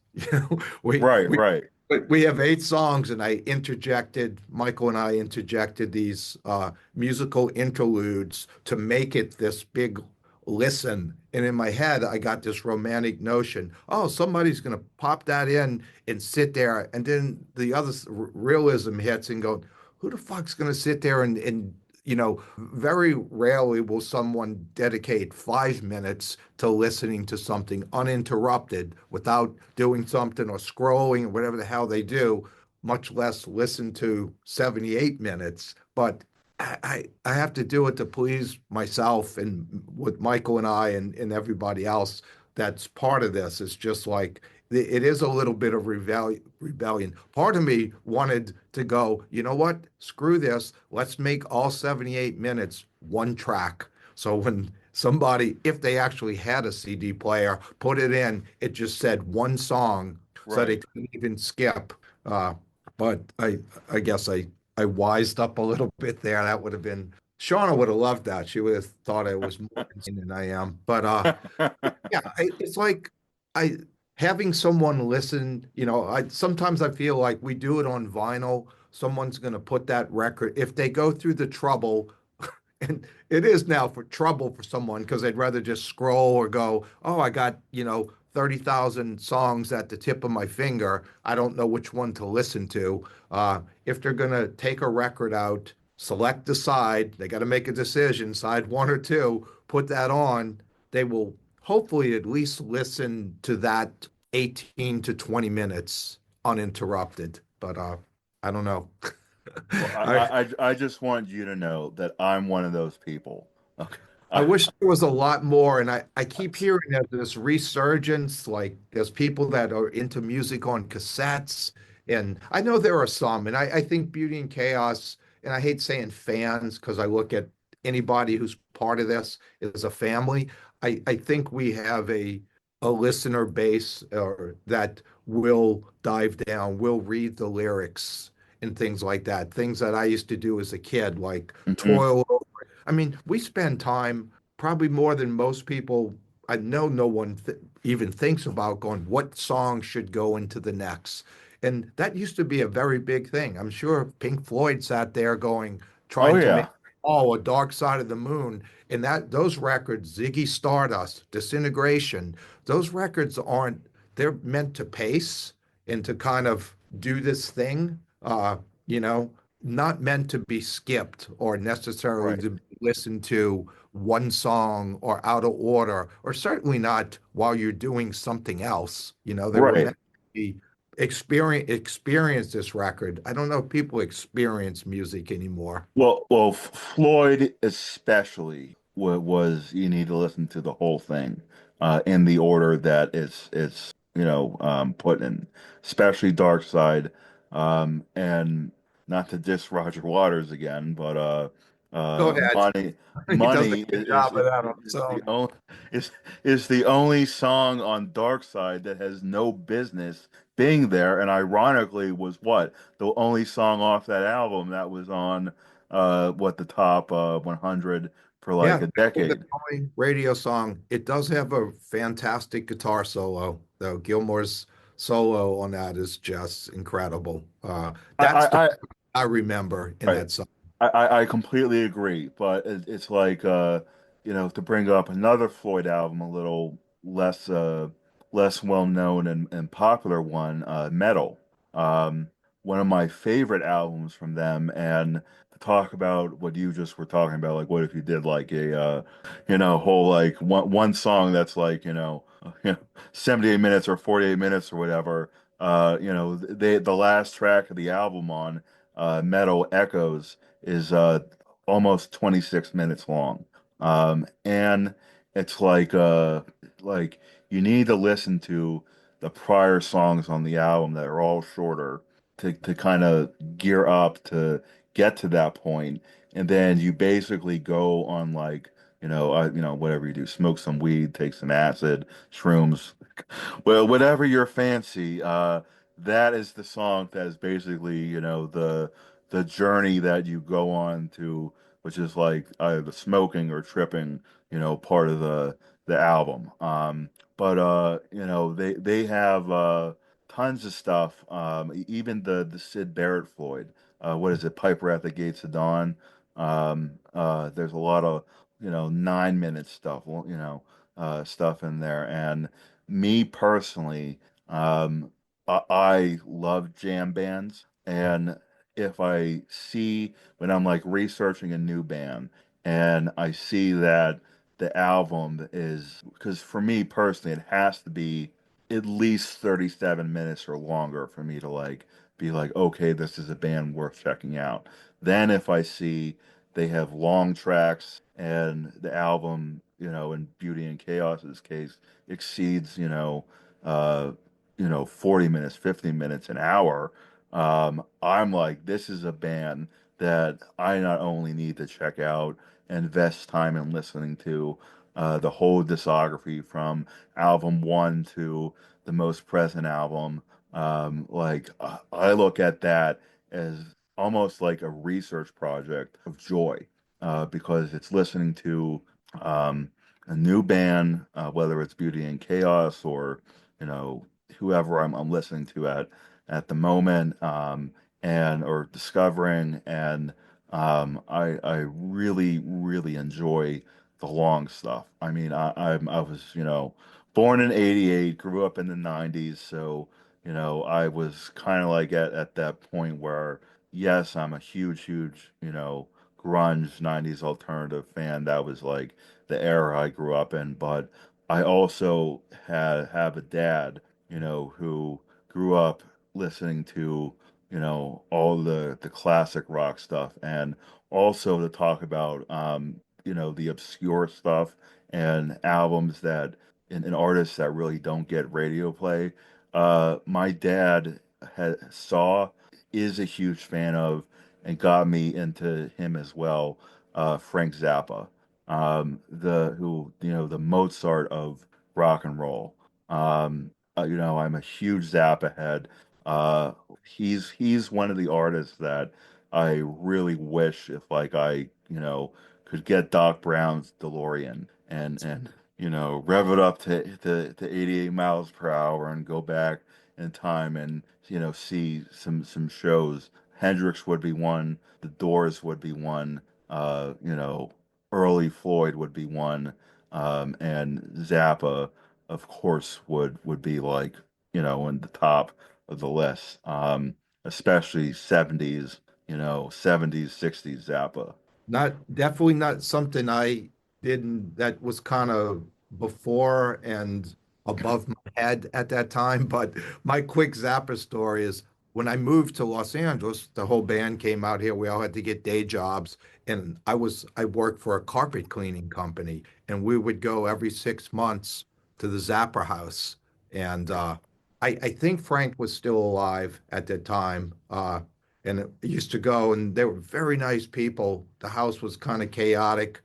We Right. we Right. we have 8 songs, and Michael and I interjected these musical interludes to make it this big listen. And in my head, I got this romantic notion, oh, somebody's going to pop that in and sit there. And then the other realism hits and go, who the fuck's going to sit there very rarely will someone dedicate 5 minutes to listening to something uninterrupted without doing something or scrolling or whatever the hell they do. much less listen to 78 minutes. But I have to do it to please myself and with Michael and I and everybody else that's part of this. It's just like it is a little bit of rebellion. Part of me wanted to go, you know what? Screw this. Let's make all 78 minutes one track. So when somebody, if they actually had a CD player, put it in, it just said one song, so they Right. couldn't even skip. Uh, but I guess I wised up a little bit there. That would have been Shauna would have loved that. She would have thought I was more insane than I am. But yeah, it's like I having someone listen, I sometimes I feel like we do it on vinyl. Someone's going to put that record if they go through the trouble, and it is now for trouble for someone because they'd rather just scroll or go, oh, I got, 30,000 songs at the tip of my finger. I don't know which one to listen to. If they're going to take a record out, select the side, they got to make a decision, side one or two, put that on. They will hopefully at least listen to that 18 to 20 minutes uninterrupted. But I don't know. Well, I I just want you to know that I'm one of those people. Okay. I wish there was a lot more, and I keep hearing that this resurgence, like there's people that are into music on cassettes, and I know there are some, and I think Beauty and Chaos, and I hate saying fans because I look at anybody who's part of this as a family. I think we have a listener base or that will dive down, will read the lyrics and things like that, things that I used to do as a kid, like Hmm. toil. I mean, we spend time probably more than most people. I know no one th even thinks about going, what song should go into the next? And that used to be a very big thing. I'm sure Pink Floyd sat there going, Oh trying to make, yeah. oh, a Dark Side of the Moon. And that those records, Ziggy Stardust, Disintegration, those records aren't, they're meant to pace and to kind of do this thing, you know, not meant to be skipped or necessarily Right. to listen to one song or out of order, or certainly not while you're doing something else. They were Right. meant to be experience this record. I don't know if people experience music anymore. Well, Floyd especially was you need to listen to the whole thing in the order that it's put in, especially Dark Side, and not to diss Roger Waters again, but Go ahead. Money He does a Money good job of that on his is the own. only is is the only song on Dark Side that has no business being there, and ironically was what the only song off that album that was on the top 100 for Yeah, like a the decade. only radio song. It does have a fantastic guitar solo, though. Gilmore's solo on that is just incredible. I That's the I, I I remember in right. that song. I completely agree, but it's like to bring up another Floyd album, a little less well known and popular one, Metal. Um, One of my favorite albums from them, and to talk about what you just were talking about, like what if you did like a whole like one song that's like 78 minutes or 48 minutes or whatever. The last track of the album on Metal Echoes is almost 26 minutes long. And it's like you need to listen to the prior songs on the album that are all shorter to kind of gear up to get to that point. And then you basically go on like, whatever you do, smoke some weed, take some acid, shrooms, well, whatever your fancy, that is the song that is basically, the journey that you go on to, which is like either the smoking or tripping, part of the album. But they have tons of stuff. Even the Sid Barrett Floyd, what is it, Piper at the Gates of Dawn. There's a lot of 9 minute stuff, stuff in there, and me personally, I love jam bands, and if I see when I'm like researching a new band and I see that the album is, because for me personally, it has to be at least 37 minutes or longer for me to like be like, okay, this is a band worth checking out. Then if I see they have long tracks and the album, in Beauty and Chaos's case, exceeds, 40 minutes, 50 minutes, an hour, I'm like, this is a band that I not only need to check out, invest time in listening to the whole discography from album one to the most present album. I look at that as almost like a research project of joy, because it's listening to um, a new band, whether it's Beauty and Chaos or you know whoever I'm listening to at the moment, and or discovering, and I really really enjoy the long stuff. I mean, I was born in '88, grew up in the '90s, so I was kind of like at that point where yes, I'm a huge grunge '90s alternative fan. That was like the era I grew up in, but I also have a dad, who grew up listening to, all the classic rock stuff, and also to talk about the obscure stuff and albums that and artists that really don't get radio play. My dad saw, is a huge fan of, and got me into him as well. Frank Zappa, the Mozart of rock and roll. I'm a huge Zappa head. Uh, he's one of the artists that I really wish if like I could get Doc Brown's DeLorean and rev it up to 88 miles per hour and go back in time and see some shows. Hendrix would be one, The Doors would be one, early Floyd would be one, and Zappa, of course, would be like in the top of the list, especially 70s, 60s Zappa. Not definitely not something I didn't that was kind of before and above my head at that time. But my quick Zappa story is when I moved to Los Angeles, the whole band came out here. We all had to get day jobs, and I worked for a carpet cleaning company, and we would go every 6 months to the Zappa house. And I think Frank was still alive at that time. And it used to go, and they were very nice people. The house was kind of chaotic.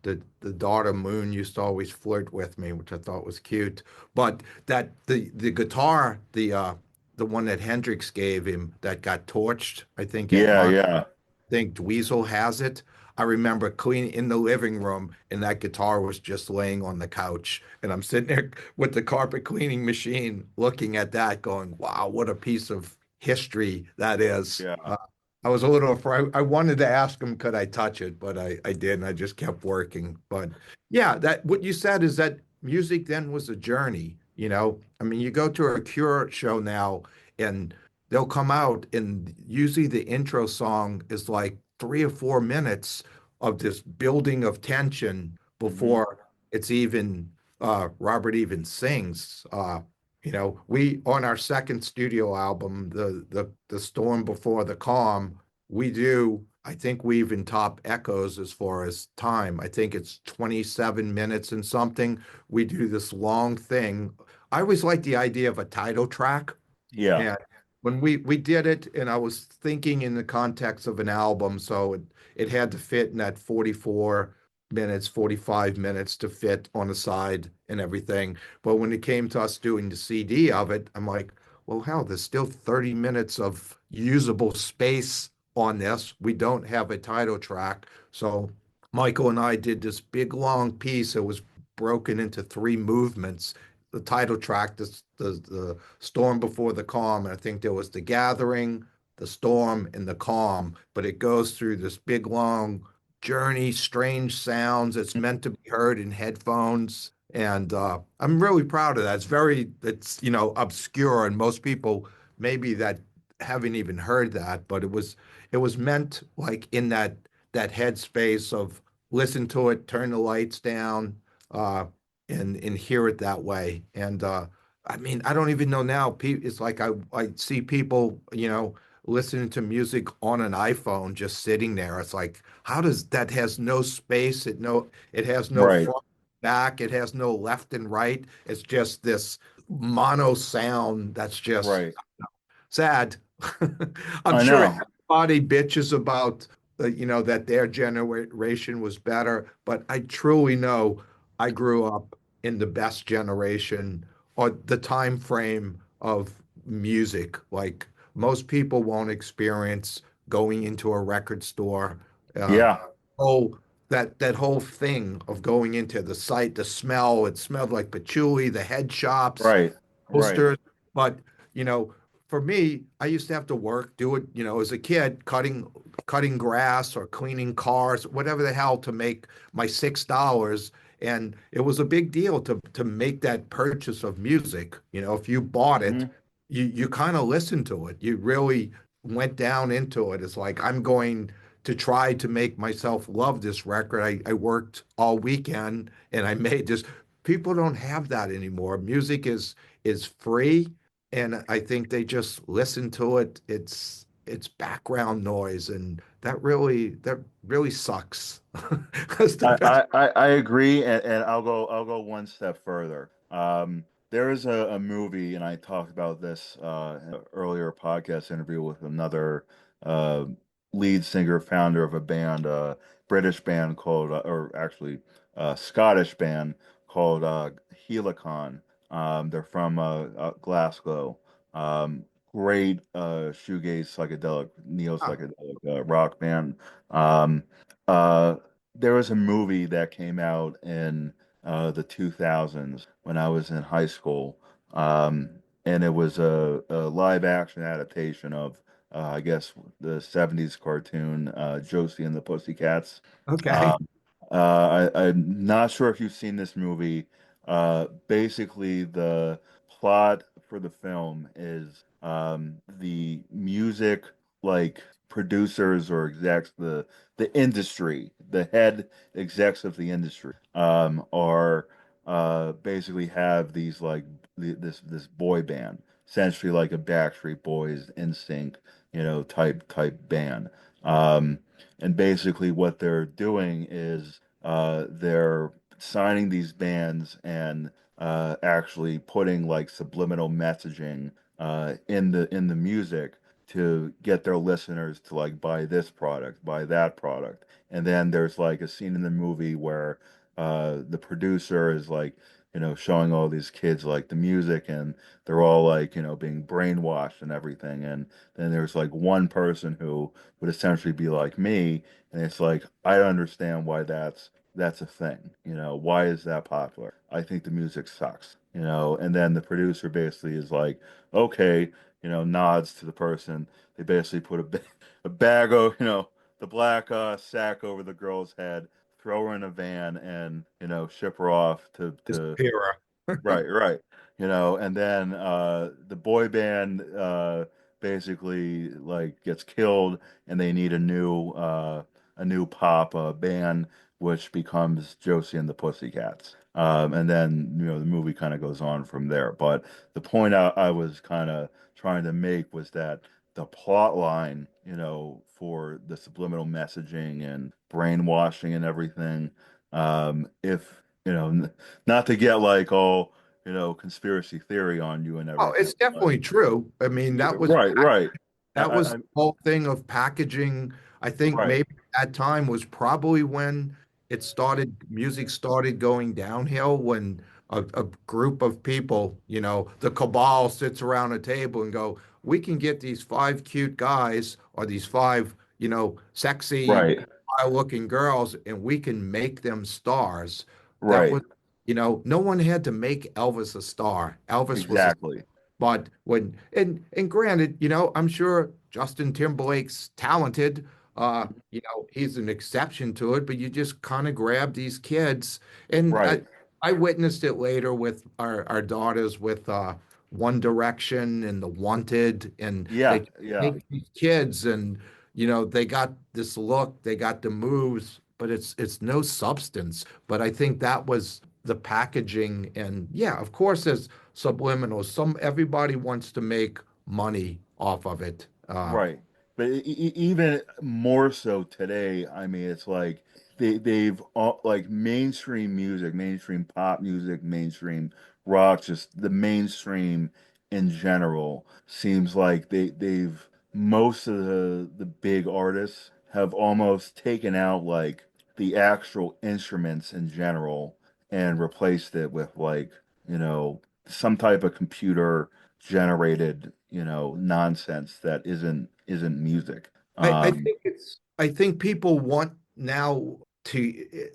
The daughter Moon used to always flirt with me, which I thought was cute. But that the guitar, the one that Hendrix gave him that got torched, I think at Yeah, Montreux, yeah, think Dweezil has it. I remember cleaning in the living room, and that guitar was just laying on the couch. And I'm sitting there with the carpet cleaning machine looking at that, going, wow, what a piece of history that is. yeah. I was a little afraid. I wanted to ask him, could I touch it? But I didn't. I just kept working. But yeah, that what you said is that music then was a journey, you know? I mean, you go to a Cure show now, and they'll come out, and usually the intro song is like 3 or 4 minutes of this building of tension Hmm. before it's even Robert even sings. We on our second studio album, the Storm Before the Calm, we do. I think we even top Echoes as far as time. I think it's 27 minutes and something. We do this long thing. I always like the idea of a title track. Yeah. And when we did it, and I was thinking in the context of an album, so it had to fit in that 44 minutes, 45 minutes to fit on the side and everything. But when it came to us doing the CD of it, I'm like, well, hell, there's still 30 minutes of usable space on this. We don't have a title track. So Michael and I did this big long piece. It was broken into three movements. The title track, the storm before the calm. And I think there was the gathering, the storm, and the calm. But it goes through this big long journey, strange sounds. It's meant to be heard in headphones. And I'm really proud of that. It's obscure, and most people maybe that haven't even heard that, but it was meant like in that headspace of listen to it, turn the lights down, uh, and hear it that way. And I mean, I don't even know now. It's like I see people, listening to music on an iPhone just sitting there. It's like, how does that has no space? It has no Right, front, back. It has no left and right. It's just this mono sound that's just right. sad. I'm I sure know. everybody bitches about, that their generation was better, but I truly know I grew up in the best generation or the time frame of music. Like most people won't experience going into a record store. Uh, Yeah, oh, that whole thing of going into the site, the smell, it smelled like patchouli, the head shops, right, right. posters. But you know, for me, I used to have to work, do it, as a kid, cutting grass or cleaning cars, whatever the hell, to make my $6. And it was a big deal to make that purchase of music. If you bought it, Hmm. you kind of listened to it. You really went down into it. It's like I'm going to try to make myself love this record. I worked all weekend and I made this. People don't have that anymore. Music is free, and I think they just listen to it. It's background noise, and that really sucks. Because the best. I agree, and I'll go one step further. There is a movie, and I talked about this in an earlier podcast interview with another uh, lead singer, founder of a band, British band called, or actually Scottish band called Helicon. They're from Glasgow. Great shoegaze psychedelic, neo Ah, psychedelic rock band. Um, uh, there was a movie that came out in the 2000s when I was in high school, um, and it was a live action adaptation of, I guess, the 70s cartoon Josie and the Pussycats. okay. Um, I'm not sure if you've seen this movie. Basically, the plot for the film is the music, like producers or execs, the industry, the head execs of the industry, are basically have these like this boy band, essentially like a Backstreet Boys, NSYNC, type band. Um, and basically what they're doing is they're signing these bands and actually putting like subliminal messaging in the music to get their listeners to like buy this product, buy that product. And then there's like a scene in the movie where the producer is like, showing all these kids like the music and they're all like, being brainwashed and everything. And then there's like one person who would essentially be like me, and it's like, I don't understand why that's a thing. Why is that popular? I think the music sucks. And then the producer basically is like, okay, nods to the person. They basically put a bag of, the black sack over the girl's head, throw her in a van, and ship her off to Disappear. right, right. And then the boy band basically like gets killed and they need a new pop band which becomes Josie and the Pussycats. And then the movie kind of goes on from there. But the point I was kind of trying to make was that the plot line, for the subliminal messaging and brainwashing and everything, if not to get like all conspiracy theory on you and Oh, everything. it's But definitely true. I mean, yeah, right, right. I, that was I, the whole thing of packaging. I think right, maybe that time was probably when music started going downhill, when a group of people, the cabal sits around a table and go, we can get these five cute guys or these five, sexy, right, looking girls, and we can make them stars. That right. was, no one had to make Elvis a star. Elvis was a Exactly. but and granted, I'm sure Justin Timberlake's talented. He's an exception to it, but you just kind of grab these kids. And I, Right. I witnessed it later with our daughters with One Direction and The Wanted, and Yeah, they yeah. take these kids and they got this look, they got the moves, but it's no substance. But I think that was the packaging, and yeah, of course, there's subliminals. Everybody wants to make money off of it. Right. But even more so today, I mean, it's like they've all like mainstream music, mainstream pop music, mainstream rock, just the mainstream in general seems like they've most of the big artists have almost taken out like the actual instruments in general and replaced it with like, some type of computer generated, nonsense that isn't music. I think I think people want now to,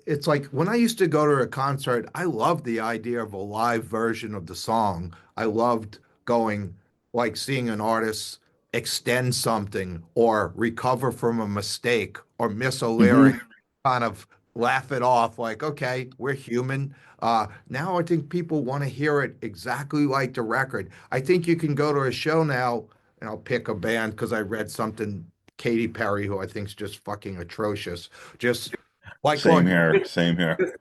it's like when I used to go to a concert, I loved the idea of a live version of the song. I loved going, like seeing an artist extend something or recover from a mistake or miss a lyric, Hmm. kind of laugh it off like, okay, we're human. Now I think people want to hear it exactly like the record. I think you can go to a show now, and I'll pick a band because I read something, Katy Perry, who I think is just fucking atrocious. Just like Same going, here, same here. just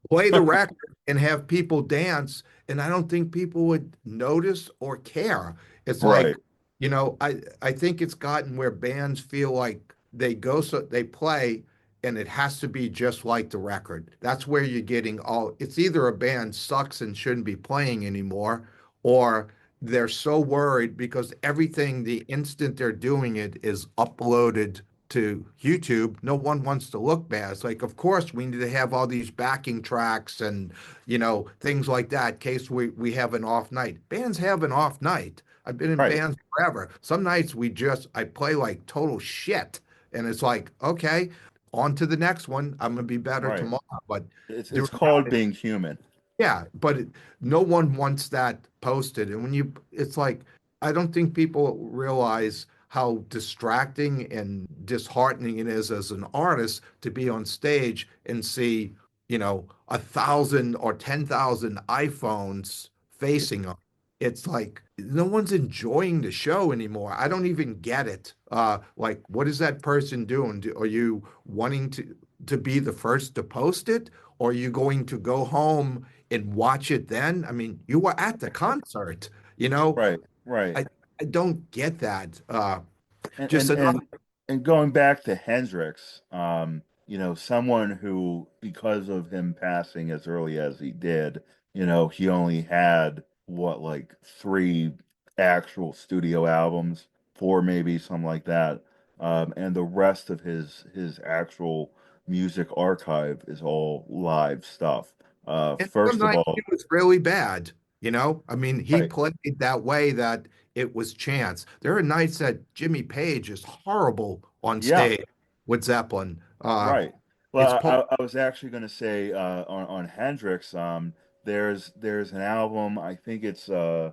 play the record and have people dance, and I don't think people would notice or care. It's like, Right, I think it's gotten where bands feel like they play and it has to be just like the record. That's where you're getting all, it's either a band sucks and shouldn't be playing anymore, or they're so worried because everything the instant they're doing it is uploaded to YouTube. No one wants to look bad. It's like, of course, we need to have all these backing tracks and, things like that in case we have an off night. Bands have an off night. I've been in right, bands forever. Some nights I play like total shit. And it's like, okay, on to the next one. I'm gonna be better right. tomorrow. But It's during called being human. yeah, but no one wants that posted. And it's like, I don't think people realize how distracting and disheartening it is as an artist to be on stage and see, 1,000 or 10,000 iPhones facing them. It's like no one's enjoying the show anymore. I don't even get it. Like, what is that person doing? Are you wanting to be the first to post it? Or are you going to go home and watch it then? I mean, you were at the concert, you know? Right, right. I I don't get that. And Just and another, and and going back to Hendrix, someone who, because of him passing as early as he did, he only had what, like three actual studio albums, four maybe, something like that. And the rest of his actual music archive is all live stuff. and some First of nights he all, was really bad, you know? I mean, he right, played that way that it was chance. There are nights that Jimmy Page is horrible on yeah. stage with Zeppelin. Right. It's Well, part I was actually going to say on Hendrix, there's an album. I think it's I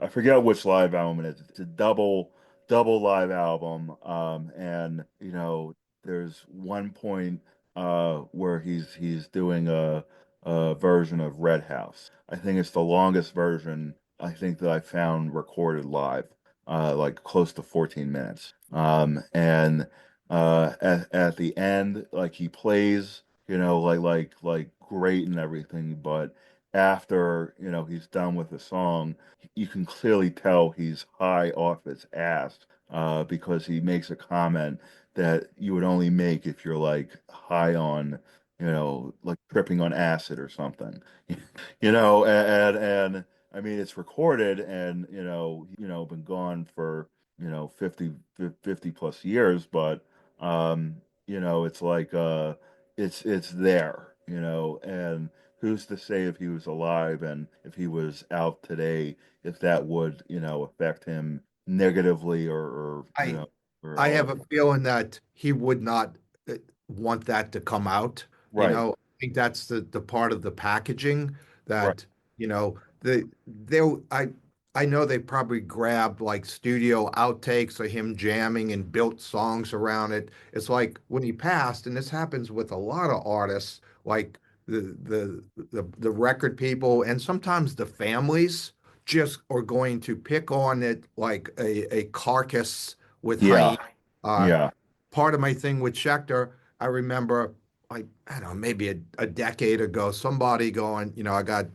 forget which live album it is. It's a double live album. And there's one point where he's doing a version of Red House. I think it's the longest version I think that I found recorded live, like close to 14 minutes. And at the end, like he plays, like great and everything, but after, he's done with the song, you can clearly tell he's high off his ass, because he makes a comment that you would only make if you're like high on, like tripping on acid or something. And I mean, it's recorded, and been gone for 50 plus years, but it's like it's there, and who's to say if he was alive and if he was out today, if that would, affect him negatively, or I I or have a feeling that he would not want that to come out. right, I think that's the part of the packaging right, that, I know they probably grabbed like studio outtakes of him jamming and built songs around it. It's like when he passed, and this happens with a lot of artists, like the record people and sometimes the families just are going to pick on it like a carcass with hyena. yeah, Uh, yeah, Part of my thing with Schecter, I remember, like, I don't know, maybe a decade ago, somebody going, I got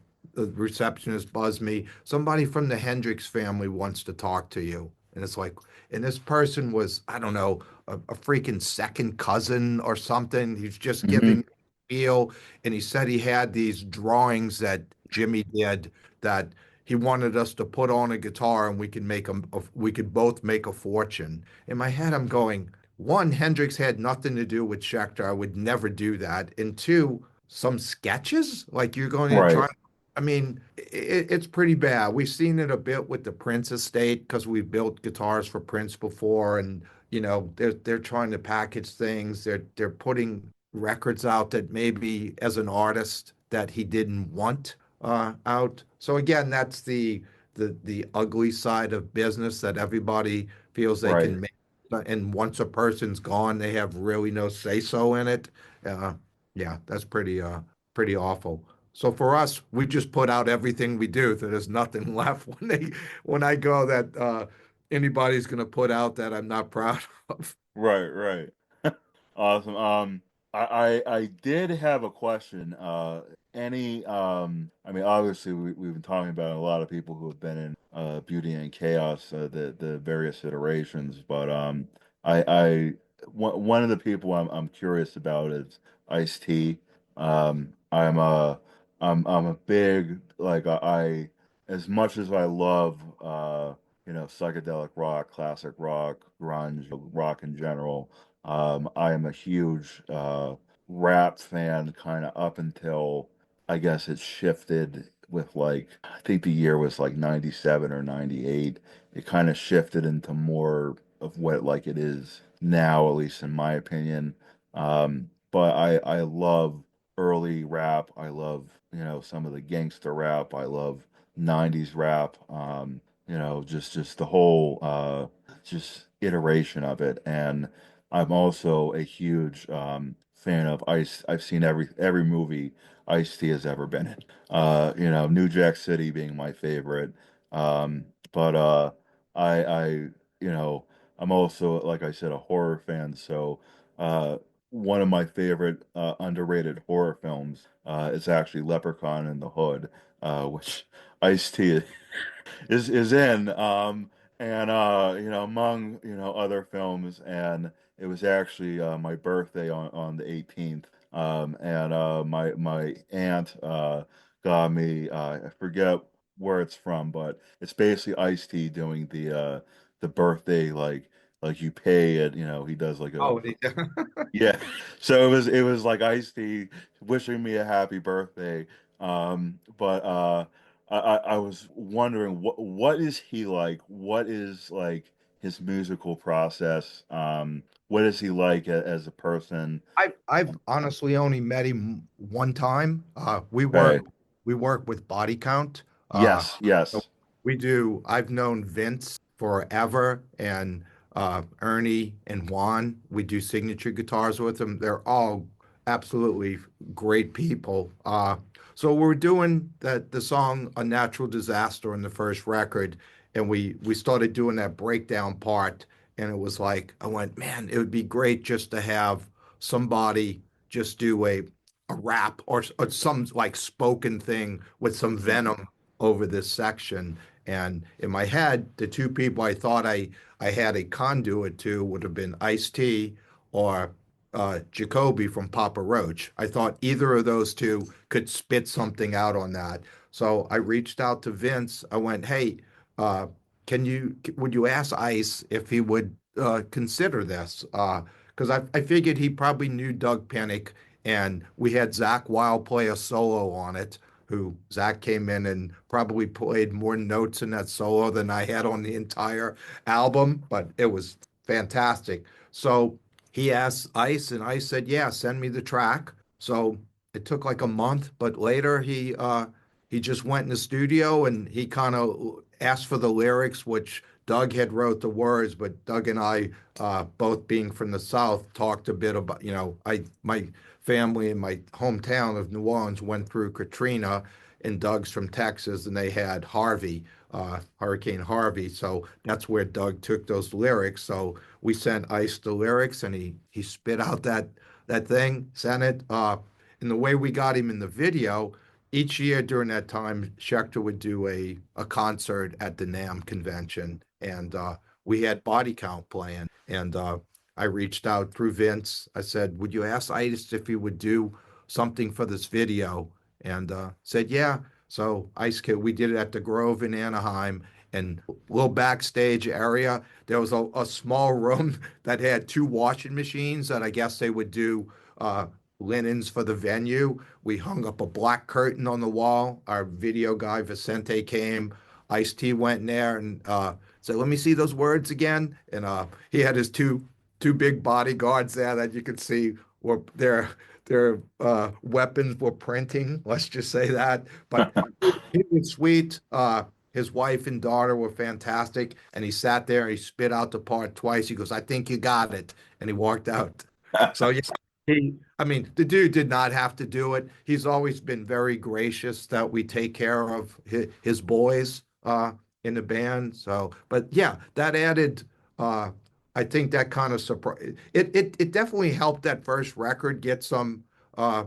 the receptionist buzzed me. Somebody from the Hendrix family wants to talk to you. And it's like, and this person was, I don't know, a freaking second cousin or something. He's just Hmm. giving feel. And he said he had these drawings that Jimmy did that he wanted us to put on a guitar and we could we could both make a fortune. In my head, I'm going, one, Hendrix had nothing to do with Schecter. I would never do that. And two, some sketches like you're going to try. Right, I mean, it's pretty bad. We've seen it a bit with the Prince estate because we've built guitars for Prince before, and they're trying to package things. They're putting records out that maybe as an artist that he didn't want out. So again, that's the ugly side of business that everybody feels they right, can make. And once a person's gone, they have really no say so in it. Uh, yeah, that's pretty awful. So for us, we just put out everything we do. So there's nothing left when I go that anybody's gonna put out that I'm not proud of. right, right. Awesome. I did have a question. I mean, obviously we've been talking about a lot of people who have been in Beauty and Chaos, the various iterations, but one of the people I'm curious about is Ice-T. I'm I'm a big like as much as I love psychedelic rock, classic rock, grunge, rock in general. I am a huge rap fan kind of up until I guess it shifted with like I think the year was like 97 or 98. It kind of shifted into more of what like it is now, at least in my opinion. But I love early rap. I love, some of the gangster rap. I love 90s rap. Just the whole just iteration of it. And I'm also a huge fan of Ice. I've seen every movie Ice-T has ever been in. New Jack City being my favorite. But I you know, I'm also, like I said, a horror fan. So uh, one of my favorite underrated horror films is actually Leprechaun in the Hood, which Ice-T is in and among other films, and it was actually my birthday on the 18th, and my aunt got me I forget where it's from, but it's basically Ice-T doing the birthday, like you pay it, he does like a Oh, yeah. So it was like Ice-T wishing me a happy birthday. But I was wondering what is he like? What is like his musical process? What is he like as a person? I've honestly only met him one time. Okay. We work with body count. Yes, So yes. we do. I've known Vince forever, and Ernie and Juan. We do signature guitars with them. They're all absolutely great people. So we're doing the song "A Natural Disaster" on the first record, and we started doing that breakdown part, and it was like I went, man, it would be great just to have somebody just do a rap or some like spoken thing with some Mhm. venom over this section. And in my head, the two people I thought I had a conduit to would have been Ice-T or Jacoby from Papa Roach. I thought either of those two could spit something out on that. So I reached out to Vince. I went, hey, uh, would you ask Ice if he would consider this? Because I figured he probably knew Doug Pinnick, and we had Zach Wild play a solo on it. Who Zach came in and probably played more notes in that solo than I had on the entire album, but it was fantastic. So he asked Ice, and Ice said, "Yeah, send me the track." So it took like a month, but later he just went in the studio and he kind of asked for the lyrics, which Doug had wrote the words, but Doug and I, both being from the South, talked a bit about, I my family in my hometown of New Orleans went through Katrina, and Doug's from Texas, and they had Harvey, Hurricane Harvey. So that's where Doug took those lyrics. So we sent Ice the lyrics, and he spit out that thing, sent it. And the way we got him in the video, each year during that time, Schecter would do a concert at the NAMM convention, and we had Body Count playing. And I reached out through Vince. I said, "Would you ask Ice if he would do something for this video?" And said, "Yeah." So Ice Kid, we did it at the Grove in Anaheim, and little backstage area. There was a small room that had two washing machines that I guess they would do linens for the venue. We hung up a black curtain on the wall. Our video guy Vicente came. Ice T went in there and said, "Let me see those words again." And he had his two big bodyguards there that you could see were their weapons were printing. Let's just say that. But he was sweet. His wife and daughter were fantastic. And he sat there and he spit out the part twice. He goes, "I think you got it." And he walked out. So yeah, I mean, the dude did not have to do it. He's always been very gracious that we take care of his boys in the band. So, but yeah, that added, I think that kind of surprise. It definitely helped that first record get some, uh,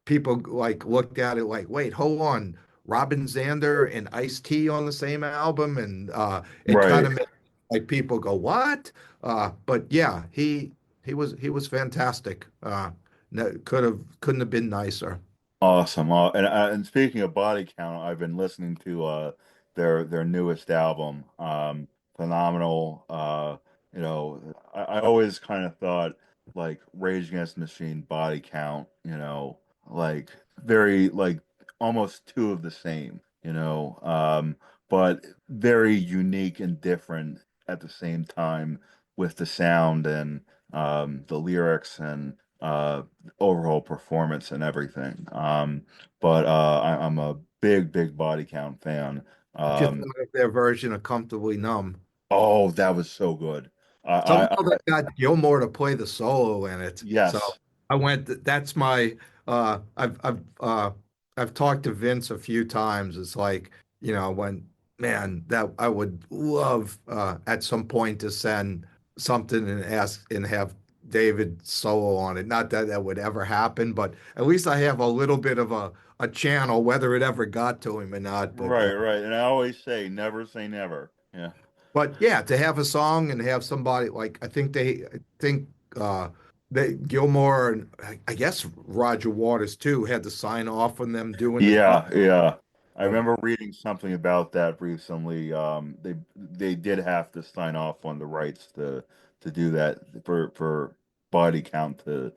people like looked at it like, wait, hold on, Robin Zander and Ice-T on the same album, and it kind Right. of made like people go, what? But yeah, he was fantastic. Couldn't have been nicer. Awesome. And speaking of body count, I've been listening to their newest album. Phenomenal. I always kind of thought like Rage Against the Machine body count, like very like almost two of the same, but very unique and different at the same time with the sound and the lyrics and overall performance and everything. But I'm a big body count fan. What you Um, thought of their version of Comfortably Numb? oh, that was so good. Somehow they got Gilmore to play the solo in it. So Yes, I went, that's my I've talked to Vince a few times. It's like, when man, that I would love at some point to send something and ask and have David solo on it. Not that that would ever happen, but at least I have a little bit of a channel, whether it ever got to him or not. right. And I always say never. Yeah, But yeah, to have a song and have somebody like I think uh they Gilmore and I guess Roger Waters too had to sign off on them doing the cover. yeah. I So remember reading something about that recently. They did have to sign off on the rights to do that for body count to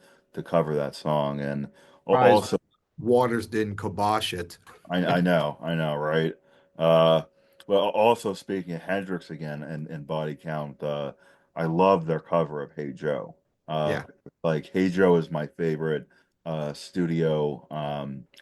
cover that song, and surprised also Waters didn't kibosh it. I know, right? Uh, well, also speaking of Hendrix again and body count, I love their cover of Hey Joe. Uh, Yeah. like Hey Joe is my favorite studio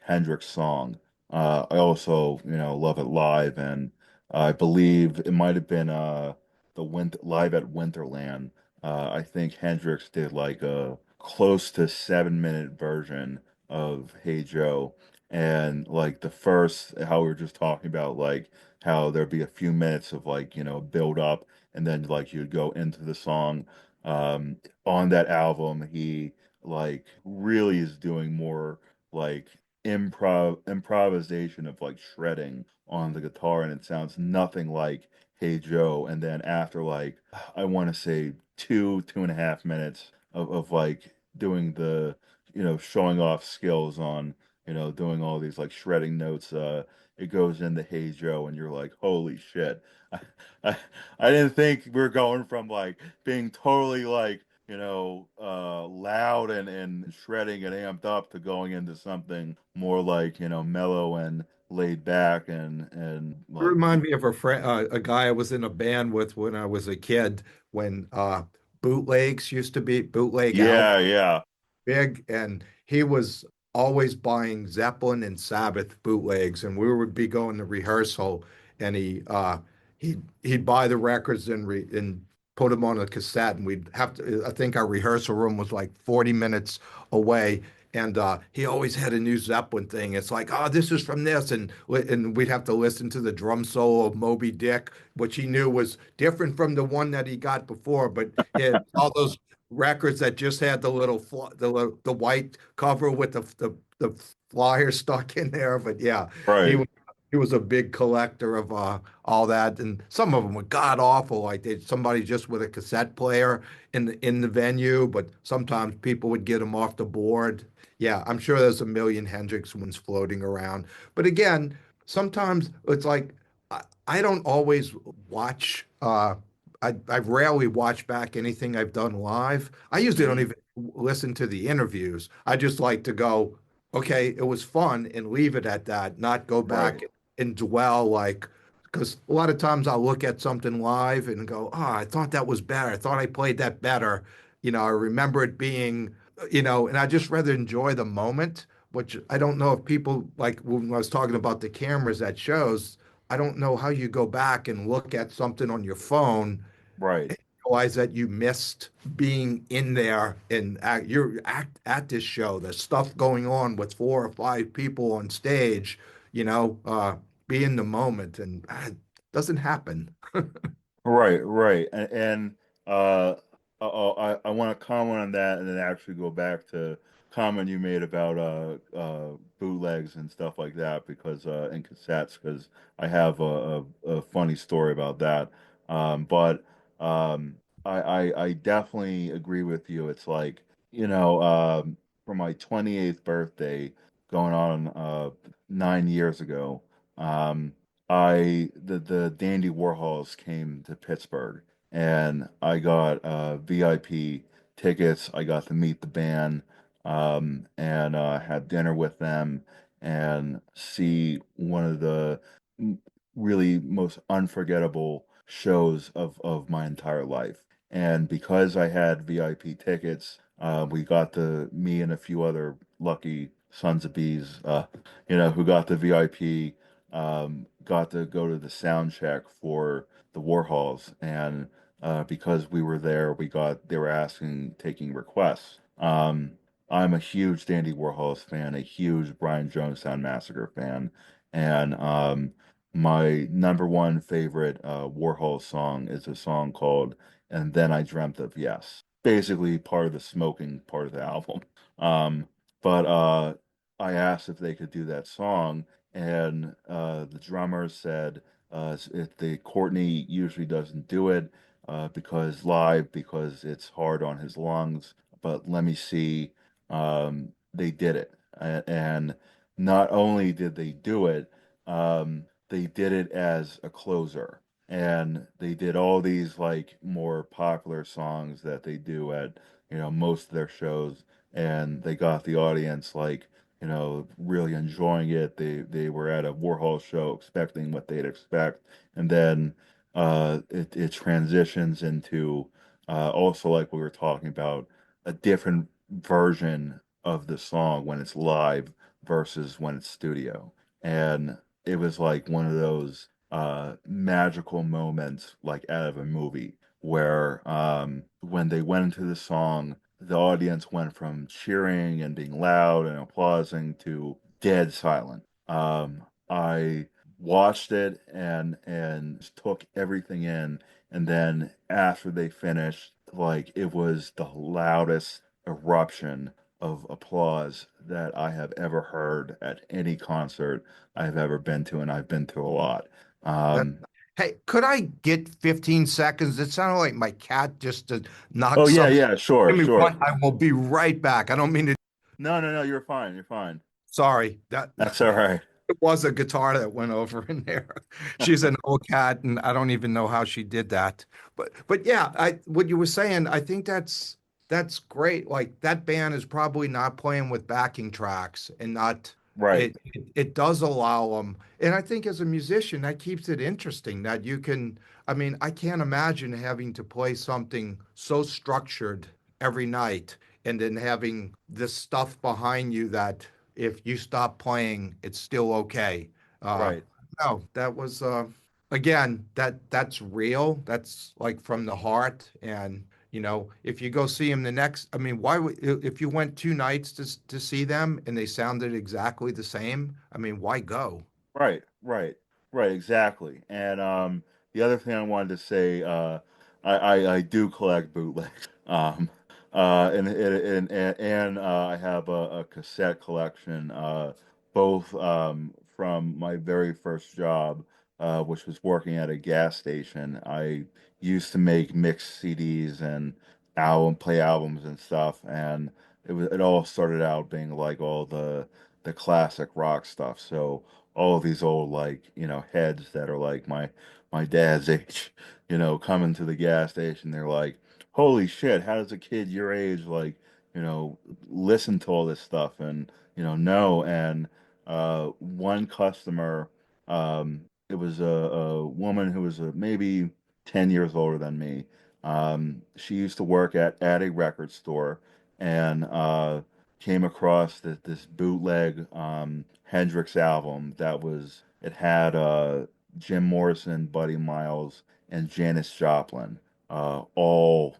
Hendrix song. I also, love it live, and I believe it might have been the Winter live at Winterland. I think Hendrix did like a close to 7 minute version of Hey Joe and like the first, how we were just talking about, like how there'd be a few minutes of like, build up and then like you'd go into the song. Um, on that album, he like really is doing more like improvisation of like shredding on the guitar, and it sounds nothing like Hey Joe. And then after like, I want to say 2.5 minutes of like doing the, showing off skills on doing all these like shredding notes. It goes into Hey Joe, and you're like, holy shit. I, I, I didn't think we are going from like being totally like, loud and shredding and amped up to going into something more like, mellow and laid back and You like, remind me of a guy I was in a band with when I was a kid when bootlegs used to be bootleg albums. yeah. Big, and he was always buying Zeppelin and Sabbath bootlegs, and we would be going to rehearsal, and he'd buy the records and put them on a cassette, and we'd have to. I think our rehearsal room was like 40 minutes away. And he always had a new Zeppelin thing. It's like, oh, this is from this, and we'd have to listen to the drum solo of Moby Dick, which he knew was different from the one that he got before. But he had all those records that just had the little the white cover with the the flyer stuck in there. But yeah, he Right. was he was a big collector of all that, and some of them were god awful, like somebody just with a cassette player in the venue. But sometimes people would get them off the board. Yeah, I'm sure there's a million Hendrix ones floating around. But again, sometimes it's like I don't always watch. I rarely watch back anything I've done live. I usually don't Hmm. even listen to the interviews. I just like to go, okay, it was fun and leave it at that, not go back Right. and dwell like, because a lot of times I'll look at something live and go, oh, I thought that was better. I thought I played that better. I remember it being, and I just rather enjoy the moment, which I don't know if people like when I was talking about the cameras at shows, I don't know how you go back and look at something on your phone Right. realize that you missed being in there and you're at this show. There's stuff going on with 4 or 5 people on stage, you know, uh, be in the moment, and it doesn't happen. Right, right. Uh, I want to comment on that and then actually go back to comment you made about bootlegs and stuff like that because and cassettes because I have a funny story about that. But um, I definitely agree with you. It's like, for my 28th birthday going on 9 years ago. Um, the Dandy Warhols came to Pittsburgh and I got VIP tickets. I got to meet the band and had dinner with them and see one of the m- really most unforgettable shows of my entire life. And because I had VIP tickets, we got to me and a few other lucky sons of bees, who got the VIP got to go to the sound check for the Warhols, and because we were there, they were taking requests. I'm a huge Dandy Warhols fan, a huge Brian Jonestown Massacre fan, and my number one favorite Warhol song is a song called "And Then I Dreamt of Yes." Basically, part of the smoking part of the album. Um, but I asked if they could do that song and the drummer said if the Courtney usually doesn't do it because it's hard on his lungs. But let me see. They did it, and not only did they do it, they did it as a closer, and they did all these like more popular songs that they do at most of their shows, and they got the audience like really enjoying it. They were at a Warhol show expecting what they'd expect, and then it transitions into also like we were talking about a different version of the song when it's live versus when it's studio, and it was like one of those magical moments like out of a movie where when they went into the song the audience went from cheering and being loud and applauding to dead silent. I watched it and took everything in, and then after they finished, like it was the loudest eruption of applause that I have ever heard at any concert I've ever been to, and I've been to a lot. That, Um, hey, could I get 15 seconds? It sounded like my cat just to knock oh yeah, something. yeah, sure, Give me sure. one. I will be right back. I don't mean to. No, no, no, you're fine, you're fine. Sorry, that That's all right. it was a guitar that went over in there. She's an old cat, and I don't even know how she did that. But yeah, I what you were saying, I think that's great. Like that band is probably not playing with backing tracks and not Right, it does allow them. And I think as a musician, that keeps it interesting that you can, I mean, I can't imagine having to play something so structured every night and then having this stuff behind you that if you stop playing, it's still okay. Uh, right. no, that was again that's real. That's like from the heart. And if you go see them the next, I mean, why would if you went 2 nights to see them and they sounded exactly the same? I mean, why go? Right, right, right, exactly. And the other thing I wanted to say, I do collect bootlegs. I have a cassette collection, both from my very first job, which was working at a gas station. I used to make mixed CDs and play albums and stuff, and it all started out being like all the classic rock stuff. So all of these old like heads that are like my dad's age, coming to the gas station, they're like, holy shit, how does a kid your age like, listen to all this stuff and, know? And one customer, it was a woman who was maybe 10 years older than me. She used to work at a record store and came across this bootleg Hendrix album it had Jim Morrison, Buddy Miles, and Janis Joplin all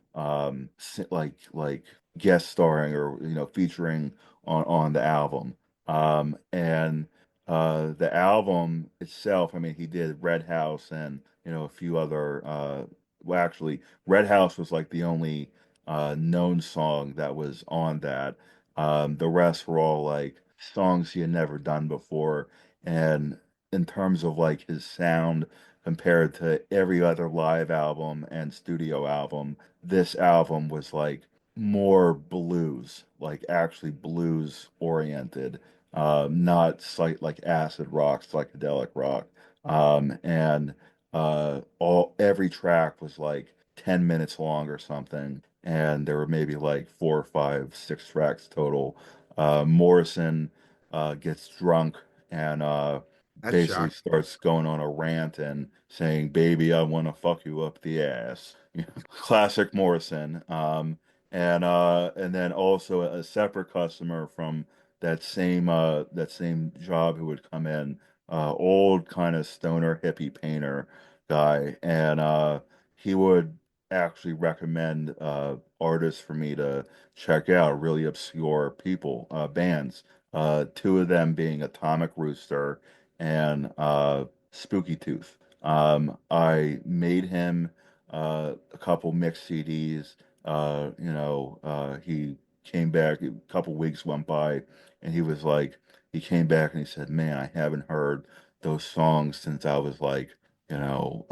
like guest starring or featuring on the album. And the album itself, I mean, he did Red House and a few other. Well, actually, Red House was like the only known song that was on that. The rest were all like songs he had never done before, and in terms of like his sound compared to every other live album and studio album, this album was like more blues, like actually blues oriented, not like acid rock, psychedelic rock. And all every track was like 10 minutes long or something, and there were maybe like four, five, six tracks total. Morrison gets drunk and That's basically shock. starts going on a rant and saying, "Baby, I want to fuck you up the ass." Classic Morrison. And then also a separate customer from that same job who would come in, old kind of stoner hippie painter guy, and he would actually recommend artists for me to check out, really obscure people, bands. Two of them being Atomic Rooster and Spooky Tooth. I made him a couple mixed CDs. He came back, a couple weeks went by, and he came back and he said, "Man, I haven't heard those songs since I was like, you know,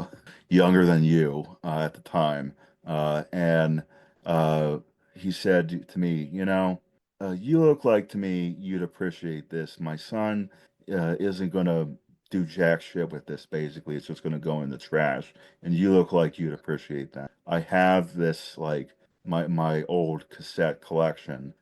younger than you at the time." And uh, he said to me, you look like to me you'd appreciate this. My son isn't gonna do jack shit with this. Basically, it's just gonna go in the trash, and you look like you'd appreciate that. I have this like my old cassette collection.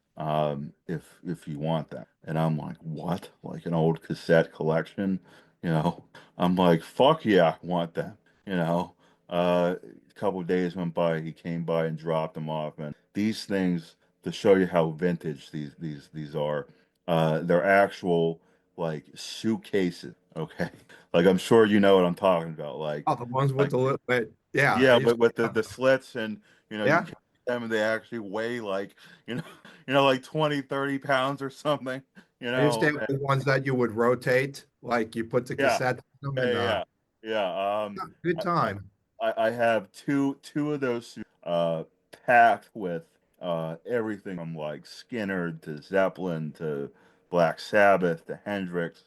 If you want that, and I'm like, what? Like an old cassette collection? You know, I'm like, fuck yeah, I want that. You know, a couple of days went by, he came by and dropped them off, and these things to show you how vintage these are. They're actual like suitcases. Okay, like I'm sure you know what I'm talking about. Oh, the ones with Like the yeah, I yeah, used with to, the slits and you yeah, carry them and they actually weigh like you know like 20, 30 pounds or something. You I used to know, have the ones that you would rotate, like you put the yeah, cassette in them yeah, and yeah, yeah. yeah, good time. I have two of those suits packed with everything from like Skinner to Zeppelin to Black Sabbath to Hendrix,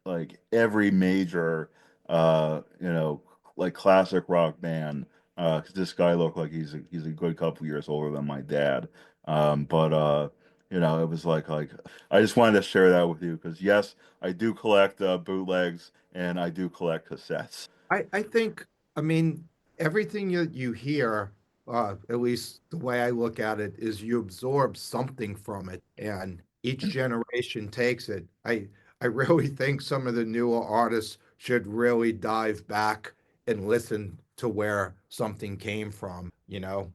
like every major like classic rock band. 'Cause this guy looked like he's a good couple years older than my dad. But it was like I just wanted to share that with you because yes, I do collect bootlegs and I do collect cassettes. I think, I mean, everything you hear, at least the way I look at it, is you absorb something from it, and each generation takes it. I really think some of the newer artists should really dive back and listen to where something came from, and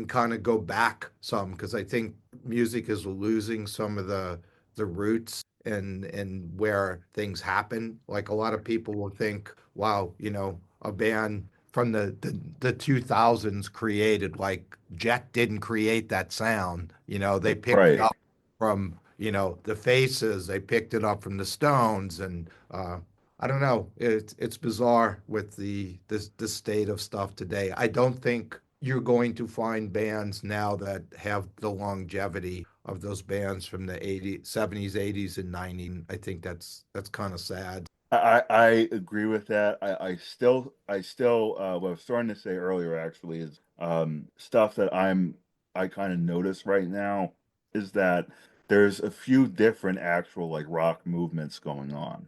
kind of go back some because I think music is losing some of the roots and where things happen. Like a lot of people will think, wow, a band from the 2000s created like Jet didn't create that sound. They picked it Right. up from, the Faces, they picked it up from the Stones and I don't know. It's bizarre with the state of stuff today. I don't think you're going to find bands now that have the longevity of those bands from the 80s, 70s, 80s, and 90s. I think that's kind of sad. I agree with that. I still what I was starting to say earlier actually is stuff that I kind of notice right now is that there's a few different actual like rock movements going on.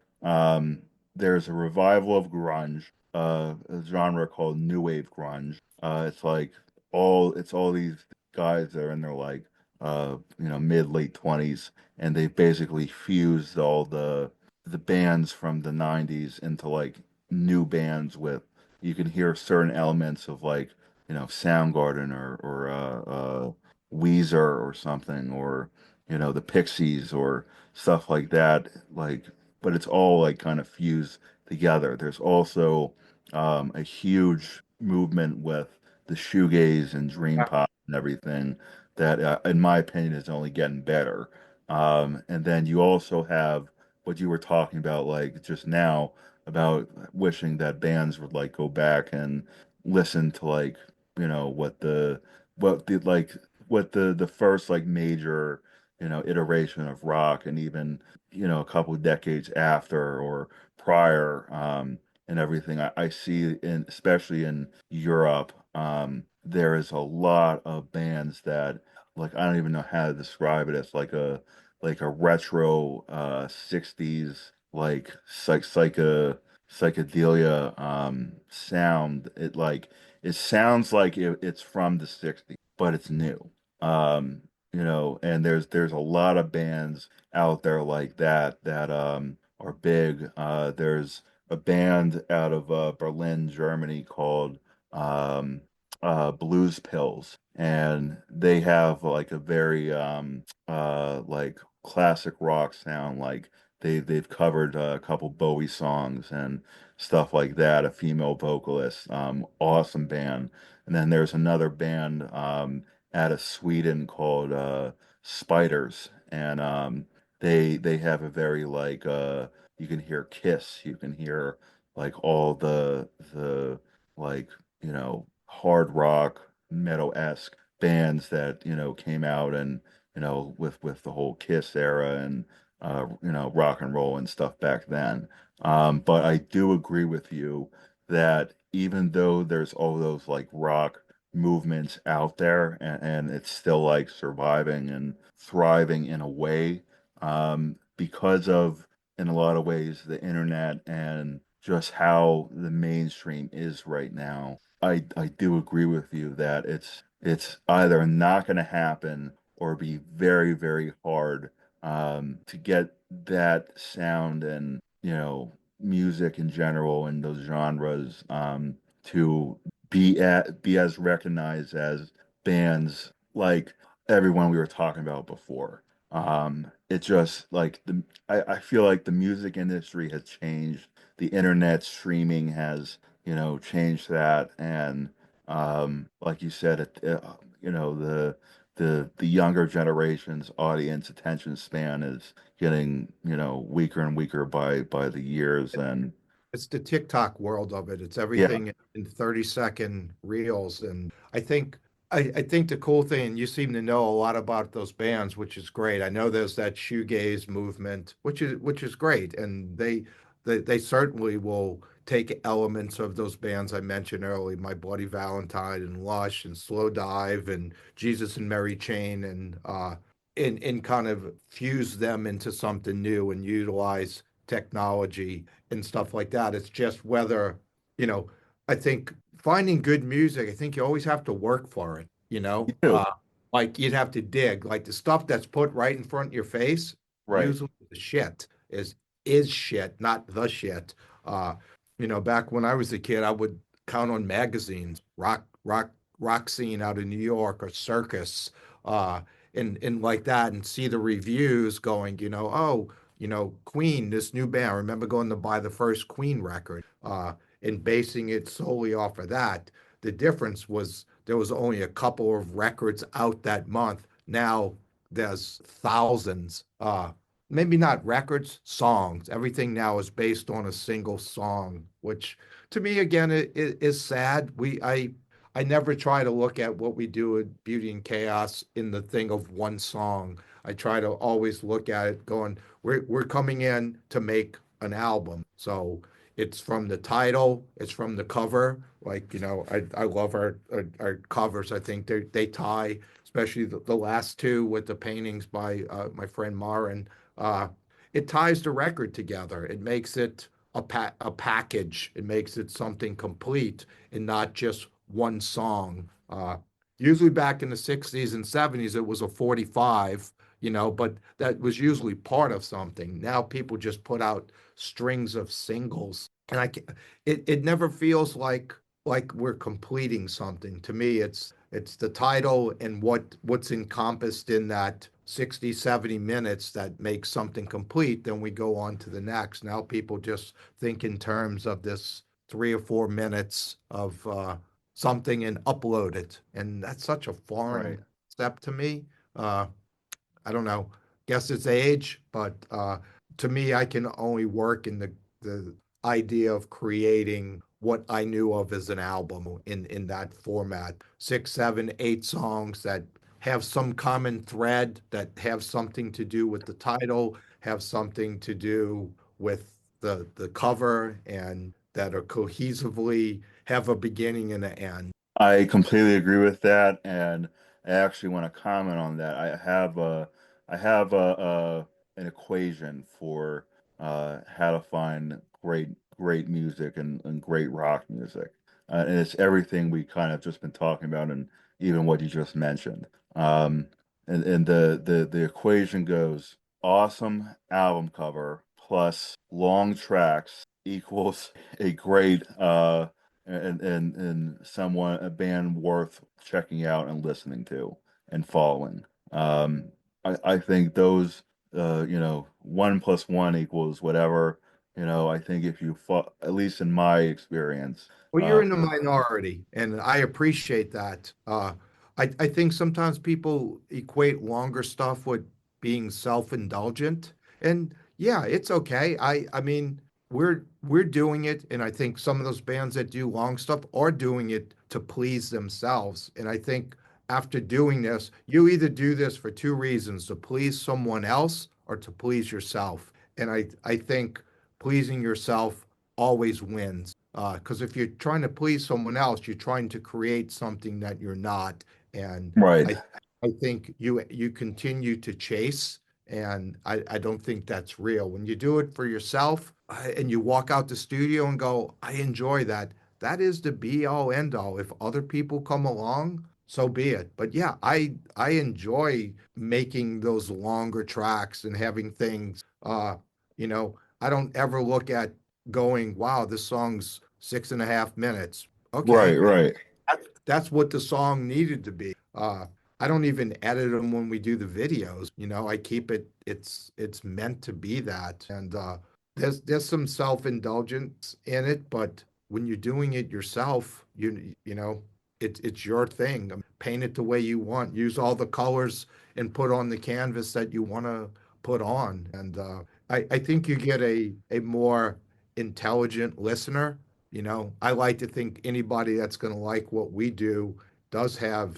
There's a revival of grunge, a genre called new wave grunge. It's like it's all these guys that are in their like mid late 20s, and they basically fused all the bands from the 90s into like new bands with you can hear certain elements of like Soundgarden or Weezer or something, or the Pixies or stuff like that, like, but it's all like kind of fused together. There's also a huge movement with the shoegaze and dream pop and everything that in my opinion is only getting better. And then you also have what you were talking about like just now about wishing that bands would like go back and listen to like what the like what the first like major iteration of rock, and even a couple decades after or prior, and everything I see in especially in Europe, there is a lot of bands that like I don't even know how to describe it. It's like a retro 60s like psychedelia sound. It sounds like it's from the 60s, but it's new. Um, and there's a lot of bands out there like that that are big. There's a band out of Berlin, Germany called um Blues Pills, and they have like a very like classic rock sound. Like they've covered a couple Bowie songs and stuff like that. A female vocalist, awesome band. And then there's another band out of Sweden called Spiders, and they have a very like you can hear Kiss, you can hear like all the like hard rock metal-esque bands that came out, and with the whole Kiss era and rock and roll and stuff back then. But I do agree with you that even though there's all those like rock movements out there, and it's still like surviving and thriving in a way, because of in a lot of ways the internet and just how the mainstream is right now. I do agree with you that it's either not going to happen or be very, very hard to get that sound and music in general and those genres to be as recognized as bands like everyone we were talking about before. It just like I feel like the music industry has changed. The internet streaming has changed that, and like you said, the younger generation's audience attention span is getting weaker and weaker by the years, and It's the TikTok world of it. It's yeah, everything in 30-second reels. And I think the cool thing, you seem to know a lot about those bands, which is great. I know there's that shoegaze movement, which is great. And they certainly will take elements of those bands I mentioned earlier, My Bloody Valentine and Lush and Slow Dive and Jesus and Mary Chain, and kind of fuse them into something new and utilize technology and stuff like that. It's just whether, you know, I think finding good music, I think you always have to work for it, you do, like you'd have to dig. Like the stuff that's put right in front of your face, right. usually the shit is shit, not the shit. Uh, back when I was a kid, I would count on magazines, rock scene out of New York or Circus, uh, and like that, and see the reviews going, oh, Queen, this new band. I remember going to buy the first Queen record, and basing it solely off of that. The difference was there was only a couple of records out that month. Now there's thousands. Maybe not records, songs. Everything now is based on a single song, which to me again is sad. I I never try to look at what we do at Beauty and Chaos in the thing of one song. I try to always look at it going, we're coming in to make an album. So it's from the title, it's from the cover. Like, I love our covers. I think they tie, especially the last two with the paintings by my friend Marin. Uh, it ties the record together. It makes it a package. It makes it something complete and not just one song. Usually back in the 60s and 70s, it was a 45, but that was usually part of something. Now people just put out strings of singles. And it never feels like we're completing something. To me, it's the title and what's encompassed in that 60, 70 minutes that makes something complete. Then we go on to the next. Now people just think in terms of this 3 or 4 minutes of something and upload it. And that's such a Right. foreign step to me. Uh, I don't know. Guess it's age, but to me, I can only work in the idea of creating what I knew of as an album in that format. 6, 7, 8 songs that have some common thread, that have something to do with the title, have something to do with the cover, and that are cohesively have a beginning and an end. I completely agree with that, and I actually want to comment on that. I have an equation for how to find great music and great rock music, and it's everything we kind of just been talking about, and even what you just mentioned. Um, and the equation goes awesome album cover plus long tracks equals a great and someone a band worth checking out and listening to and following. Um, I think those 1 plus 1 equals whatever. I think if you fo at least in my experience, Well, you're in the for minority, and I appreciate that. I think sometimes people equate longer stuff with being self-indulgent, and yeah, it's okay. I mean, we're doing it, and I think some of those bands that do long stuff are doing it to please themselves. And I think after doing this, you either do this for two reasons: to please someone else or to please yourself. And I think pleasing yourself always wins. Because if you're trying to please someone else, you're trying to create something that you're not. And right, I think you continue to chase, and I don't think that's real. When you do it for yourself and you walk out the studio and go, I enjoy that, that is the be all end all. If other people come along, so be it. But yeah, I enjoy making those longer tracks and having things. I don't ever look at going, wow, this song's 6.5 minutes. right, Okay, right. that's what the song needed to be. I don't even edit them when we do the videos. I keep it's meant to be that. And there's some self-indulgence in it, but when you're doing it yourself, it's your thing. Paint it the way you want. Use all the colors and put on the canvas that you want to put on. And I think you get a more intelligent listener. I like to think anybody that's going to like what we do does have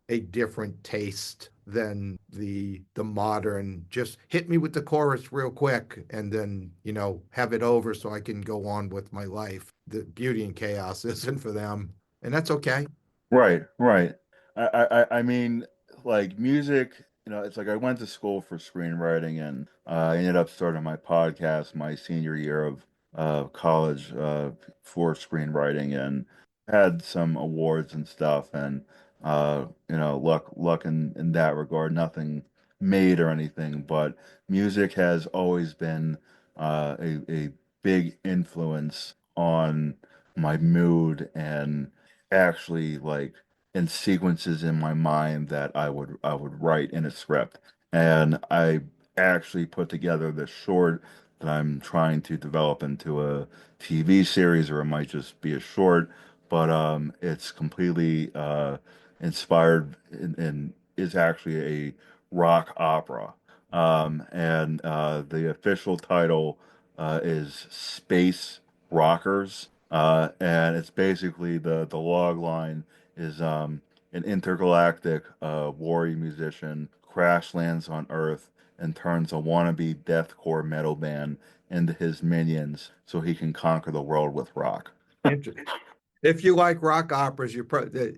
a different taste than the modern. Just hit me with the chorus real quick, and then have it over so I can go on with my life. The beauty and chaos isn't for them, and that's okay. Right, right. I mean, like music, it's like I went to school for screenwriting and I ended up starting my podcast my senior year of college for screenwriting and had some awards and stuff and luck in that regard, nothing made or anything, but music has always been a big influence on my mood and actually like in sequences in my mind that I would write in a script. And I actually put together this short that I'm trying to develop into a TV series, or it might just be a short, but it's completely inspired and is actually a rock opera. And the official title is Space Rockers. And it's basically the log line is an intergalactic warrior musician crash lands on Earth and turns a wannabe deathcore metal band into his minions so he can conquer the world with rock. Interesting. If you like rock operas,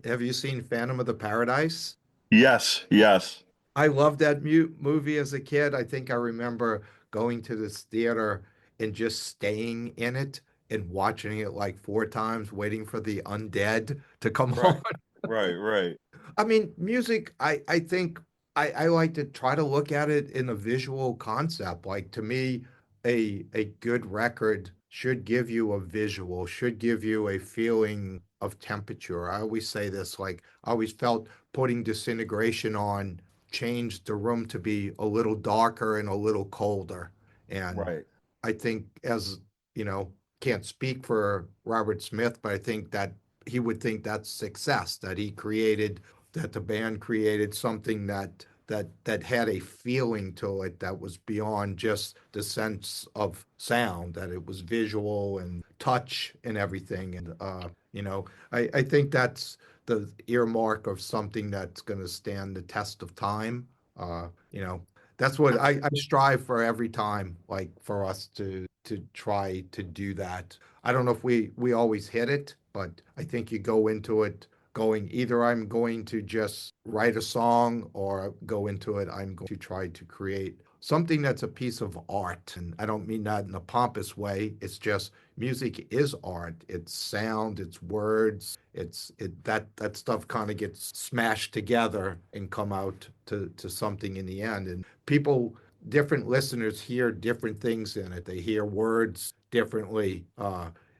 have you seen Phantom of the Paradise? Yes, yes. I loved that mu movie as a kid. I think I remember going to this theater and just staying in it and watching it like four times, waiting for the undead to come Right, on. right, right, I mean, music, I think I like to try to look at it in a visual concept. Like to me, a good record should give you a visual, should give you a feeling of temperature. I always say this, like I always felt putting Disintegration on changed the room to be a little darker and a little colder. And right, I think as, you know, can't speak for Robert Smith, but I think that he would think that's success, that he created that the band created something that had a feeling to it that was beyond just the sense of sound, that it was visual and touch and everything. And I think that's the earmark of something that's going to stand the test of time. Uh, you know, that's what I strive for every time, like for us to try to do that. I don't know if we always hit it, but I think you go into it going either I'm going to just write a song or go into it, I'm going to try to create something that's a piece of art. And I don't mean that in a pompous way. It's just music is art. It's sound, it's words, that stuff kind of gets smashed together and come out to something in the end. And people, different listeners hear different things in it. They hear words differently.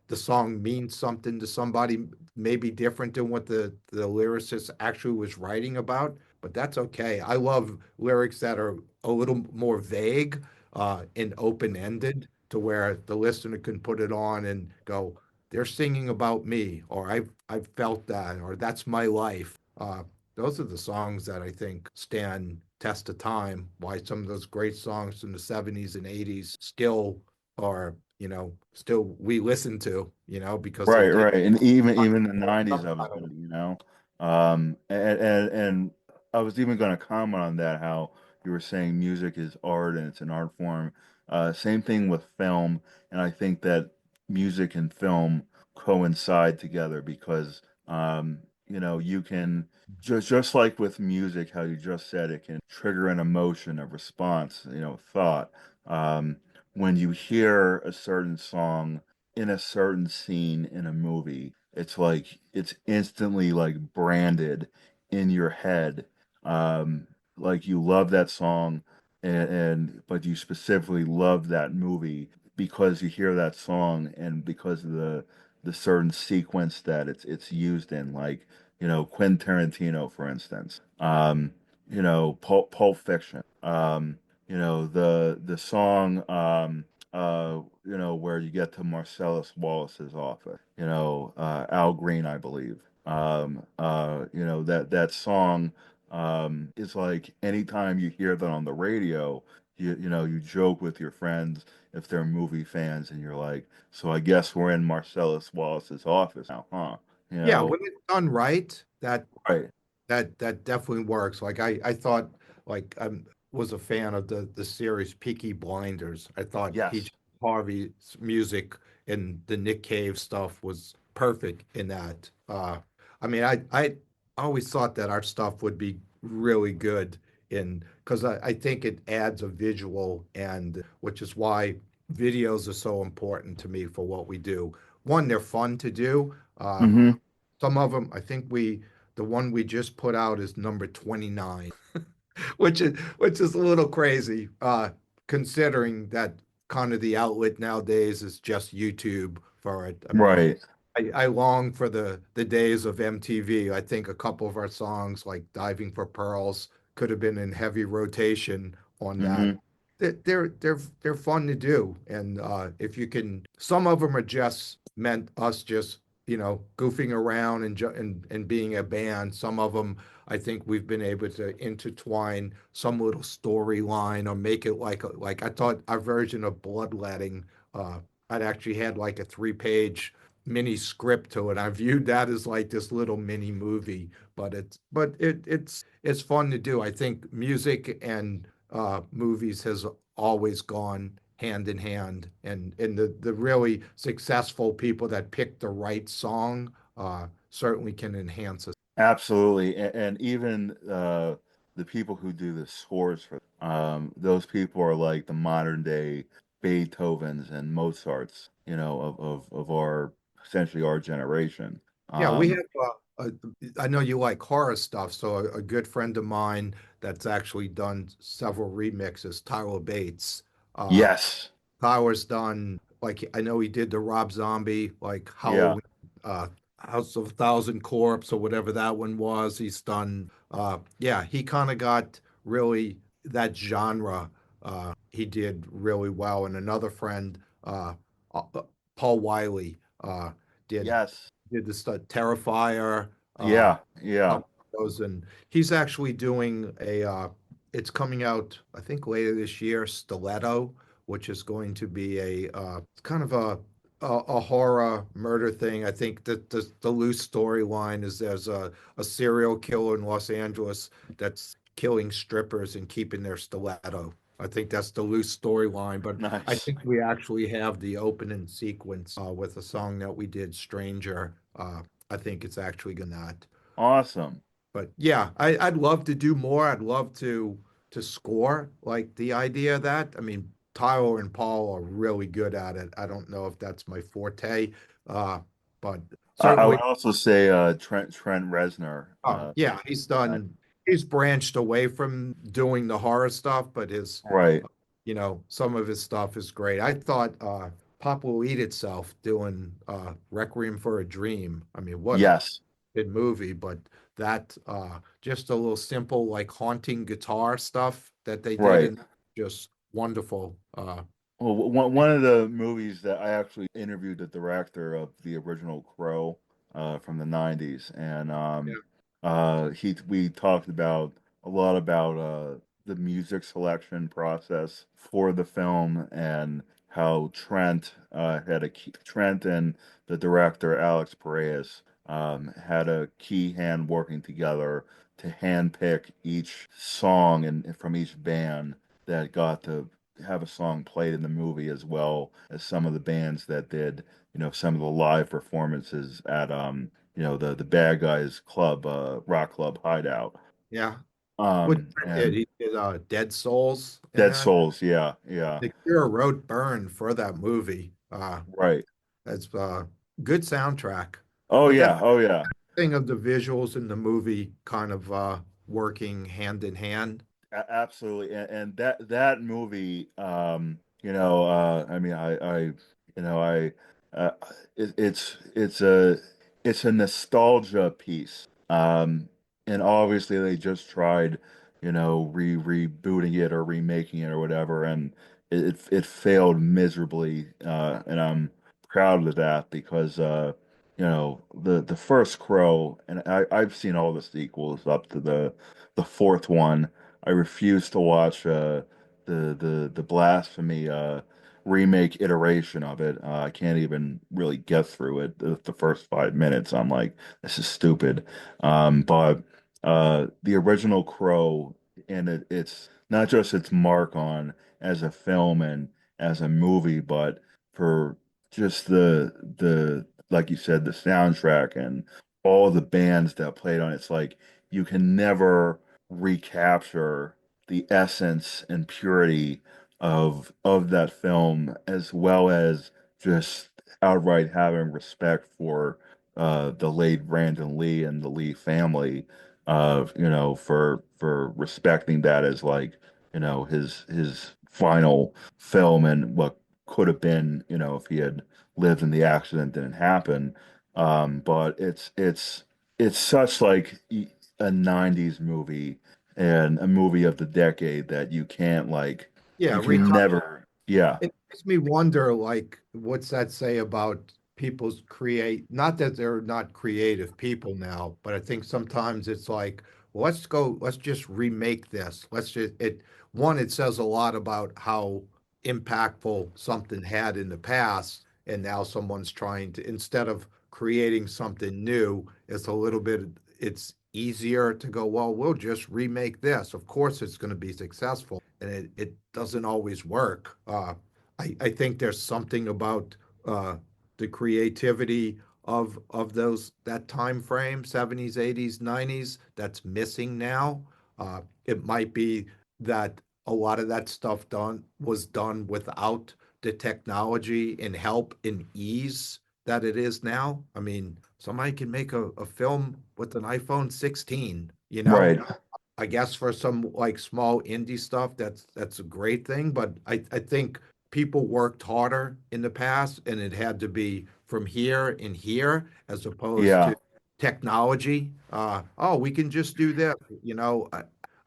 The song means something to somebody maybe different than what the lyricist actually was writing about, but that's okay. I love lyrics that are a little more vague and open-ended to where the listener can put it on and go, they're singing about me, or I've felt that, or that's my life. Those are the songs that I think stand test of time. Why some of those great songs from the 70s and 80s still are, still we listen to, because right, it right. And even the some 90s I was kind of gonna, and I was even gonna comment on that, how you were saying music is art and it's an art form. Same thing with film, and I think that music and film coincide together because you can just like with music, how you just said it can trigger an emotion, a response, thought. Um, when you hear a certain song in a certain scene in a movie, it's like it's instantly like branded in your head. Um, like you love that song and but you specifically love that movie because you hear that song and because of the certain sequence that it's used in, like, Quentin Tarantino, for instance. Pulp Fiction. The song where you get to Marcellus Wallace's office, Al Green, I believe. That song is like anytime you hear that on the radio, you joke with your friends if they're movie fans, and you're like, so I guess we're in Marcellus Wallace's office now, huh? You Yeah, know, when it's done right, right. that definitely works. Like I thought, like I was a fan of the series Peaky Blinders. I thought Yes. PJ Harvey's music and the Nick Cave stuff was perfect in that. I mean, I always thought that our stuff would be really good in because I think it adds a visual, and which is why videos are so important to me for what we do. One, they're fun to do. Hmm. Some of them, I think the one we just put out is number 29, which is a little crazy, considering that kind of the outlet nowadays is just YouTube for it. I mean, Right. I long for the days of MTV. I think a couple of our songs, like Diving for Pearls, could have been in heavy rotation on that. Hmm. They're fun to do, and if you can, some of them are just meant us just goofing around and being a band. Some of them, I think we've been able to intertwine some little storyline or make it like I thought our version of Bloodletting. I'd actually had like a 3-page mini script to it. I viewed that as like this little mini movie, but it's fun to do. I think music and movies has always gone hand in hand, and the really successful people that pick the right song certainly can enhance it. Absolutely. And even the people who do the scores for those people are like the modern day Beethovens and Mozarts, of our essentially our generation. Yeah, we have. Um, I know you like horror stuff, so a good friend of mine that's actually done several remixes, Tyler Bates. Uh, yes. Tyler's done like I know he did the Rob Zombie like Yeah. Halloween, House of a Thousand Corpse or whatever that one was. He's done. Yeah, he kind of got really that genre. He did really well, and another friend, uh, uh, Paul Wiley, did Yes. did the stuff Terrifier, Yeah. Yeah. couple of those, and he's actually doing a. It's coming out, I think, later this year. Stiletto, which is going to be kind of a horror murder thing. I think that the loose storyline is there's a serial killer in Los Angeles that's killing strippers and keeping their stiletto. I think that's the loose storyline, but I Nice. think we actually have the opening sequence with a song that we did, Stranger. I think it's actually gonna. Awesome. But yeah, I'd love to do more. I'd love to score. Like the idea of that. I mean, Tyler and Paul are really good at it. I don't know if that's my forte, uh, but I certainly. would also say Trent Reznor. Yeah, I- he's branched away from doing the horror stuff, but right. some of his stuff is great. I thought Pop Will Eat Itself doing Requiem for a Dream. I mean, what a Yes. good movie, but that just a little simple like haunting guitar stuff that they did Right. and just wonderful. Well, one of the movies that I actually interviewed the director of the original Crow from the 90s, and Yeah. we talked about a lot about the music selection process for the film and how Trent and the director Alex Paredes had a key hand working together to handpick each song and from each band that got to have a song played in the movie as well as some of the bands that did, some of the live performances at the Bad Guys Club, rock club hideout. Yeah. What did And he did Dead Souls in Dead that? Souls, yeah, yeah, The Cure wrote Burn for that movie. right. That's good soundtrack. Oh But that yeah, oh yeah. thing of the visuals in the movie kind of working hand in hand. Absolutely, and that movie, I mean, you know, I, uh, it's a nostalgia piece, and obviously they just tried, rebooting it or remaking it or whatever, and it failed miserably, and I'm proud of that because, the first Crow, and I've seen all the sequels up to the fourth one. I refuse to watch the blasphemy remake iteration of it. I can't even really get through it. The first 5 minutes, I'm like, this is stupid. But the original Crow, and it's not just its mark on as a film and as a movie, but for just the like you said, the soundtrack and all the bands that played on it. It's like you can never recapture the essence and purity of that film, as well as just outright having respect for the late Brandon Lee and the Lee family, for respecting that as like, his final film and what could have been, if he had lived and the accident didn't happen. But it's such like a 90s movie and a movie of the decade that you can't like Yeah, you can never, yeah. it makes me wonder, like, what's that say about people's not that they're not creative people now, but I think sometimes it's like, well, let's just remake this. It says a lot about how impactful something had in the past. and now someone's trying to, instead of creating something new, it's easier to go, well, we'll just remake this. Of course, it's going to be successful, and it doesn't always work. I think there's something about uh, the creativity of those that time frame, 70s, 80s, 90s, that's missing now. It might be that a lot of that stuff was done without the technology and help and ease that it is now. I mean, somebody can make a film with an iPhone 16, you know. Right. I guess for some like small indie stuff, that's a great thing. But I think people worked harder in the past, and it had to be from here and here as opposed to Yeah. technology. Oh, we can just do this.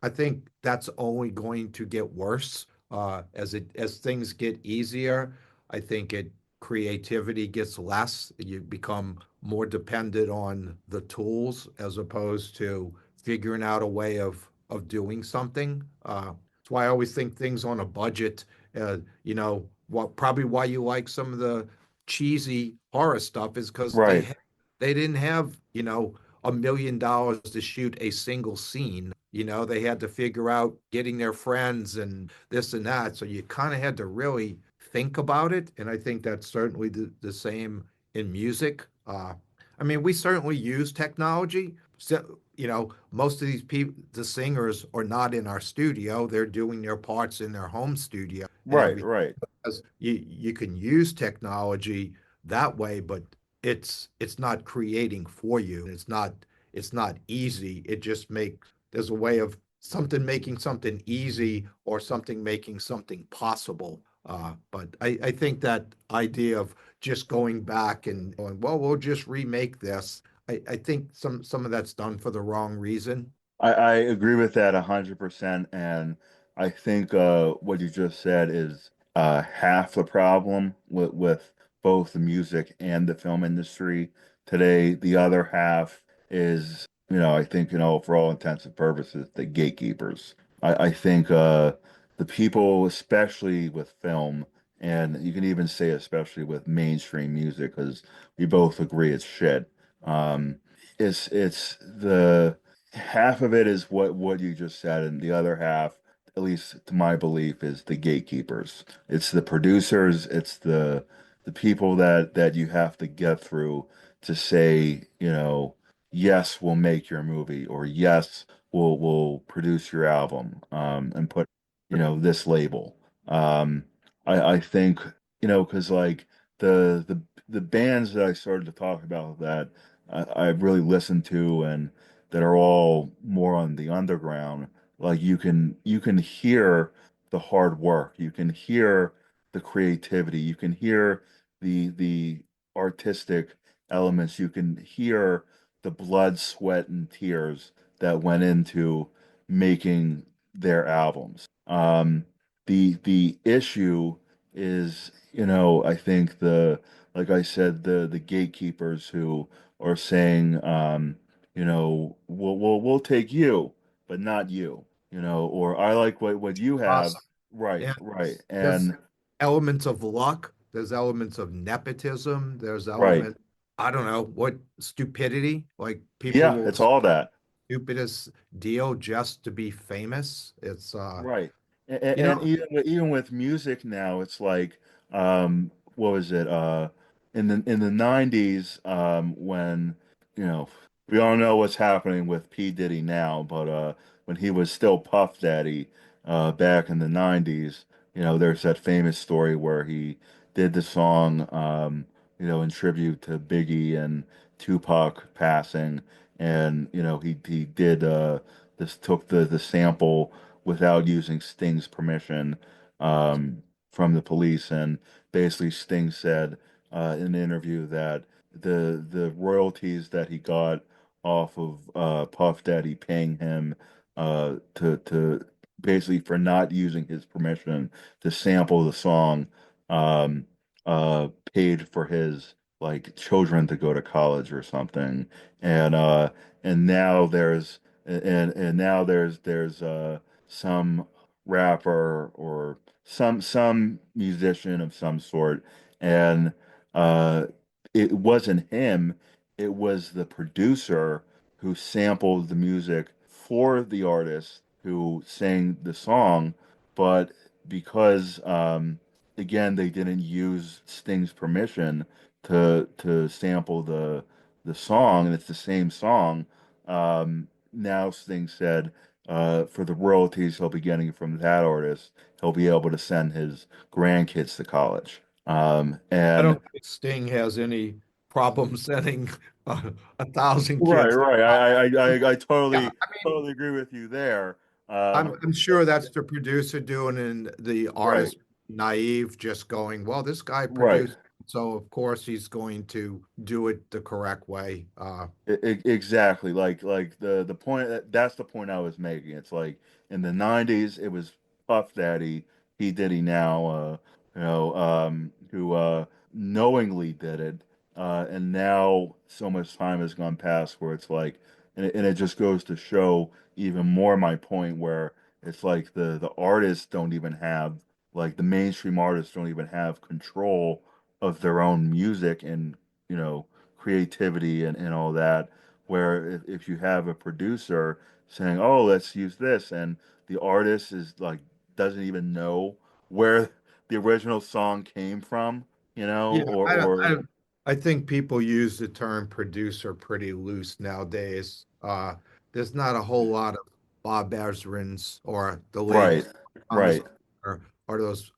I think that's only going to get worse as things get easier. I think it creativity gets less. You become more dependent on the tools as opposed to figuring out a way of doing something. That's why I always think things on a budget. What probably why you like some of the cheesy horror stuff is because Right. they didn't have $1 million to shoot a single scene. They had to figure out getting their friends and this and that. So you kind of had to really think about it. And I think that's certainly the same in music. I mean, we certainly use technology. So, most of these people, the singers, are not in our studio. They're doing their parts in their home studio and Right. everything. Right. You can use technology that way, but it's not creating for you. It's not easy. It just makes there's a way of something making something easy or something making something possible. But I think that idea of just going back and going, well, we'll just remake this. I think some of that's done for the wrong reason. I agree with that 100%. And I think what you just said is half the problem with both the music and the film industry today. The other half is, I think, for all intents and purposes, the gatekeepers. I think the people, especially with film, and you can even say especially with mainstream music, because we both agree it's shit. Um, it's the half of it is what you just said, and the other half, at least to my belief, is the gatekeepers. It's the producers, it's the people that you have to get through to say, yes, we'll make your movie, or yes, we'll produce your album, and put, this label. Um, I think, because like the bands that I started to talk about that I really listened to and that are all more on the underground, like you can hear the hard work, you can hear the creativity, you can hear the artistic elements, you can hear the blood, sweat, and tears that went into making their albums. The issue is, I think like I said, the gatekeepers who are saying, we'll take you, but not you, or I like what you have. Awesome. Right, Yeah. right, There's and elements of luck. There's elements of nepotism. There's right. I don't know, what stupidity. Like people Yeah, will it's all that. stupidest deal just to be famous. Right. And, You and know, even with music now, it's like, what was it? In the 90s, when, you know, we all know what's happening with P. Diddy now, but when he was still Puff Daddy, back in the 90s, there's that famous story where he did the song, in tribute to Biggie and Tupac passing, and he did this took the sample without using Sting's permission, um, from the police. And basically, Sting said in an interview that the royalties that he got off of Puff Daddy paying him to basically for not using his permission to sample the song, um, paid for his like children to go to college or something. And now there's some rapper or some musician of some sort, and uh, it wasn't him, it was the producer who sampled the music for the artist who sang the song, but because again they didn't use Sting's permission to sample the song, and it's the same song. Now Sting said for the royalties he'll be getting from that artist, he'll be able to send his grandkids to college. I And don't think Sting has any problem sending 1,000 right, kids. right. I Yeah, totally I mean, totally agree with you there. I'm sure that's the producer doing and the Right, artist naive, just going, well, this guy right. produced, so of course he's going to do it the correct way. Exactly. Like the point that's the point I was making. It's like in the 90s it was Puff Daddy, P Diddy now, who knowingly did it. And now so much time has gone past where it's like and it just goes to show even more my point where it's like the artists don't even have like the mainstream artists don't even have control of their own music and you know creativity and all that. Where if you have a producer saying, "Oh, let's use this," and the artist is like doesn't even know where the original song came from, Yeah, or I think people use the term producer pretty loose nowadays. There's not a whole lot of Bob Ezrin's or the late right, Thomas right, or those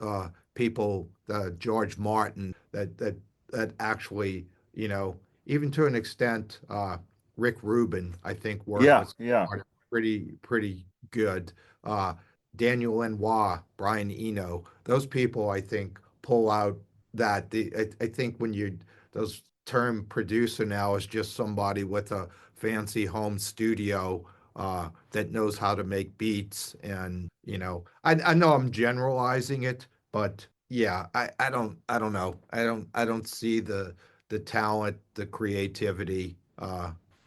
people, George Martin, that actually, you know, even to an extent, Rick Rubin, I think worked yeah, with yeah, pretty good. Uh, Daniel Lanois, Brian Eno, those people, I think, pull out I think when you those term producer now is just somebody with a fancy home studio that knows how to make beats. And I know I'm generalizing it, but yeah, I don't know. I don't see the talent, the creativity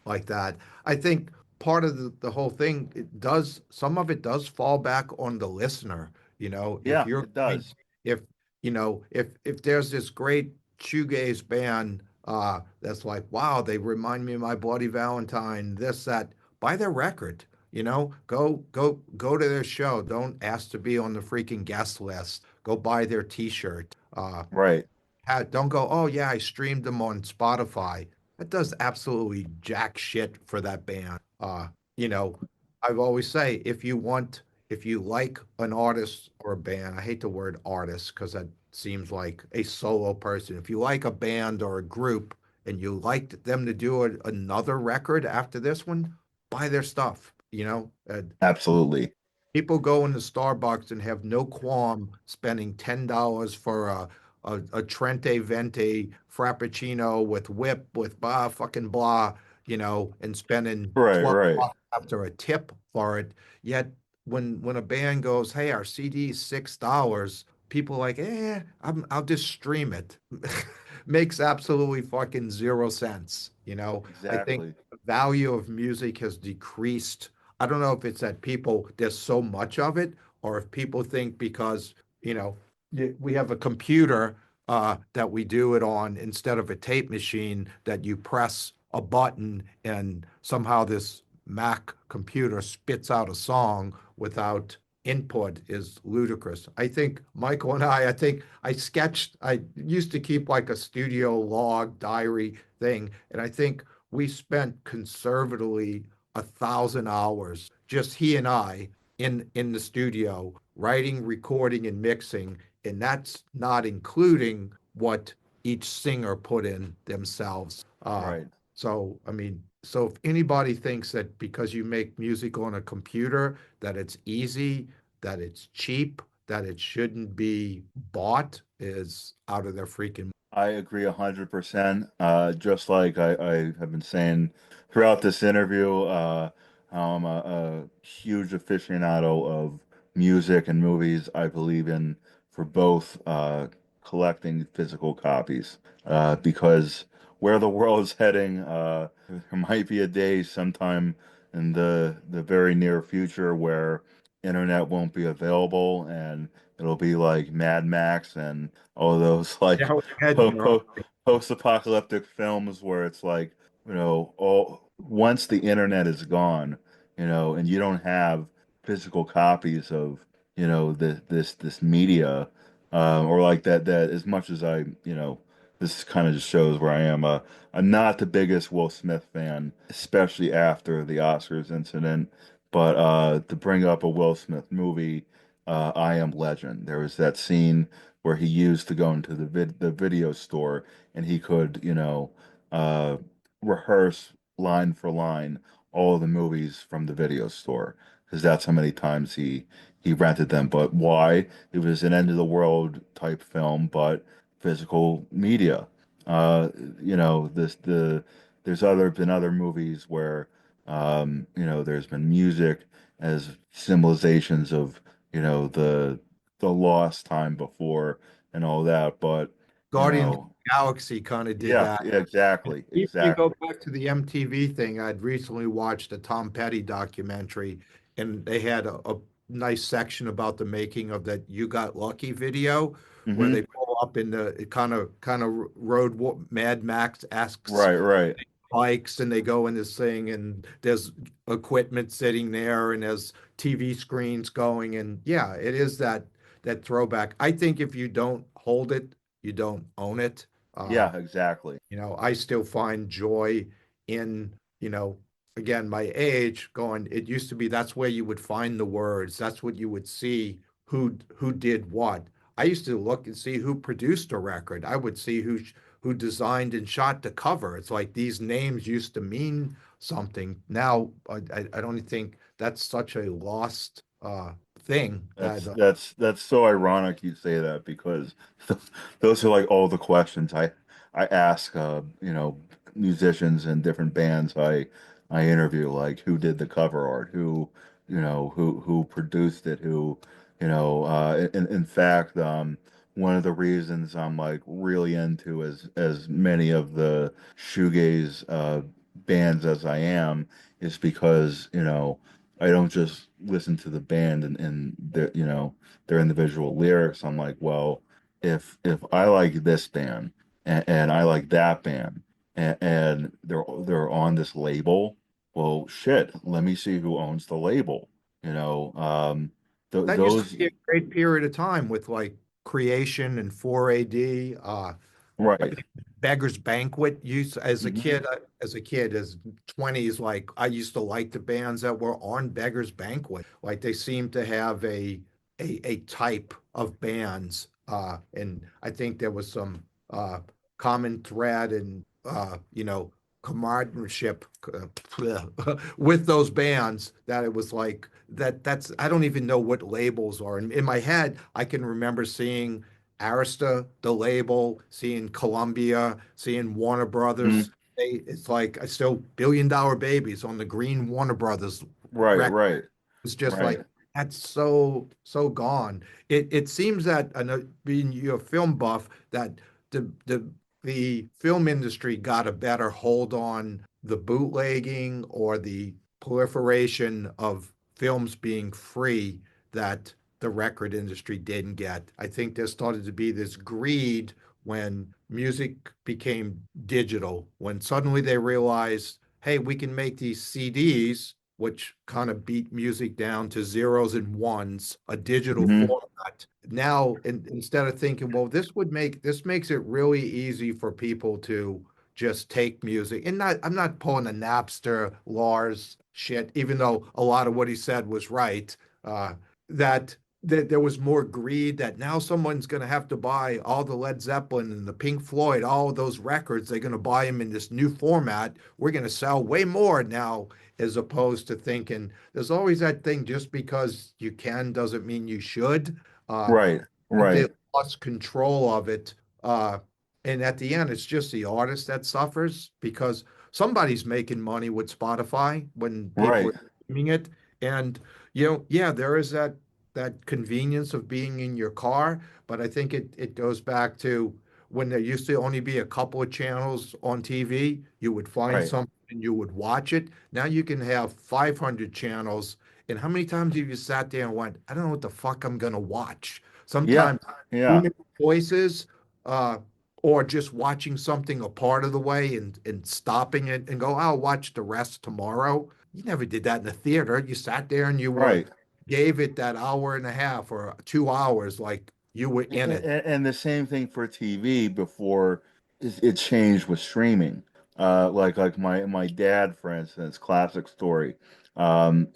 like that. I think part of the whole thing, some of it does fall back on the listener. If yeah, you're it going, does. if if there's this great shoegaze band that's like, wow, they remind me of my Bloody Valentine, this, that, buy their record. Go to their show. Don't ask to be on the freaking guest list. Go buy their T-shirt. Right, Don't go, oh yeah, I streamed them on Spotify. That does absolutely jack shit for that band. You know, I've always say if you like an artist or a band, I hate the word artist because that seems like a solo person. If you like a band or a group and you liked them to do another record after this one, buy their stuff. absolutely. People go into Starbucks and have no qualm spending $10 for a Trente Venti Frappuccino with whip, with blah, fucking blah, and spending Right, 12 right. bucks after a tip for it. Yet when a band goes, hey, our CD is $6, people are like, I'll just stream it. Makes absolutely fucking 0 cents. I think Exactly. the value of music has decreased. I don't know if it's that there's so much of it, or if people think because, you know, we have a computer that we do it on instead of a tape machine that you press a button and somehow this Mac computer spits out a song without input is ludicrous. I think Michael and I used to keep like a studio log diary thing, and I think we spent conservatively 1,000 hours, just he and I, in the studio, writing, recording, and mixing, and that's not including what each singer put in themselves. Right. So I mean, so if anybody thinks that because you make music on a computer, that it's easy, that it's cheap, that it shouldn't be bought, is out of their freaking. I agree 100%. Just like I have been saying throughout this interview, how I'm a huge aficionado of music and movies. I believe in for both collecting physical copies because where the world is heading, there might be a day sometime in the very near future where internet won't be available and it'll be like Mad Max and all those like Yeah, we're heading po there, aren't po we? post-apocalyptic films where it's like, all once the internet is gone, and you don't have physical copies of, this media, or like that as much as this kind of just shows where I am. I'm not the biggest Will Smith fan, especially after the Oscars incident. But to bring up a Will Smith movie, I Am Legend. There was that scene where he used to go into the video store and he could, uh, rehearse line for line all the movies from the video store because that's how many times he rented them. But why? It was an end of the world type film, but physical media. Uh, there's been other movies where there's been music as symbolizations of the lost time before and all that, but you Guardians of know, the Galaxy kind of did yeah, that. yeah, exactly, If you go exactly. back to the MTV thing, I'd recently watched a Tom Petty documentary, and they had a nice section about the making of that "You Got Lucky" video, where they Hmm. pull up in the kind of Mad Max asks Right, right. bikes, and they go in this thing, and there's equipment sitting there, and there's TV screens going, and yeah, it is that throwback. I think if you don't hold it, you don't own it. Yeah, exactly. I still find joy in, again, my age going, it used to be that's where you would find the words. That's what you would see who did what. I used to look and see who produced a record. I would see who designed and shot the cover. It's like these names used to mean something. Now, I don't think that's such a lost thing that That's so ironic you say that because those are like all the questions I ask musicians and different bands I interview, like who did the cover art, who produced it, in fact, one of the reasons I'm like really into as many of the shoegaze bands as I am is because I don't just listen to the band and their individual lyrics. I'm like, well, if I like this band and I like that band and they're on this label, well, shit, let me see who owns the label. You know, th that used to those be a great period of time with like Creation and 4AD. right. Beggar's Banquet used as a Hmm. kid, as 20s, like I used to like the bands that were on Beggar's Banquet. Like they seemed to have a type of bands. And I think there was some common thread and comradeship with those bands that it was like that's I don't even know what labels are. In my head, I can remember seeing Arista, the label, seeing Columbia, seeing Warner Brothers. Hmm. It's like I still Billion Dollar Babies on the green Warner Brothers Right, record. right, It's just right. like that's so gone. It seems that I know being you're a film buff that the film industry got a better hold on the bootlegging or the proliferation of films being free that the record industry didn't get. I think there started to be this greed when music became digital, when suddenly they realized, hey, we can make these CDs, which kind of beat music down to zeros and ones, a digital Hmm. format. Now, instead of thinking, well, this makes it really easy for people to just take music. And I'm not pulling a Napster Lars shit, even though a lot of what he said was right. Uh, that there was more greed that now someone's going to have to buy all the Led Zeppelin and the Pink Floyd, all of those records. They're going to buy them in this new format. We're going to sell way more now, as opposed to thinking there's always that thing just because you can doesn't mean you should. Uh, Right, I think they right, lost control of it. And at the end, it's just the artist that suffers because somebody's making money with Spotify when people right, are streaming it. And yeah, there is that convenience of being in your car, but I think it goes back to when there used to only be a couple of channels on TV, you would find right. something and you would watch it. Now you can have 500 channels. And how many times have you sat there and went, I don't know what the fuck I'm gonna watch? Yeah, Sometimes yeah, human voices, uh, or just watching something a part of the way and stopping it and go, I'll watch the rest tomorrow. You never did that in the theater. You sat there and you were Right. gave it that hour and a half or 2 hours like you were in it. And the same thing for TV before it changed with streaming. Like my dad, for instance, classic story.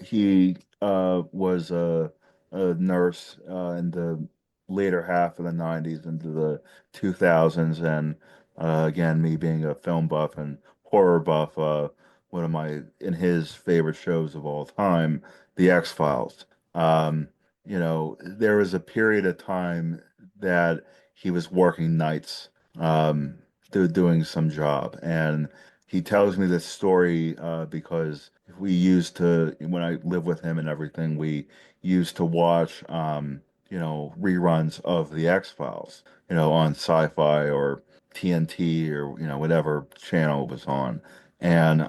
He was a nurse in the later half of the 90s into the 2000s, and again, me being a film buff and horror buff, one of my in his favorite shows of all time, The X-Files. Um, there was a period of time that he was working nights, um, doing some job. And he tells me this story because we used to, when I lived with him and everything, we used to watch, reruns of The X-Files, on Sci-Fi or TNT or, whatever channel it was on. And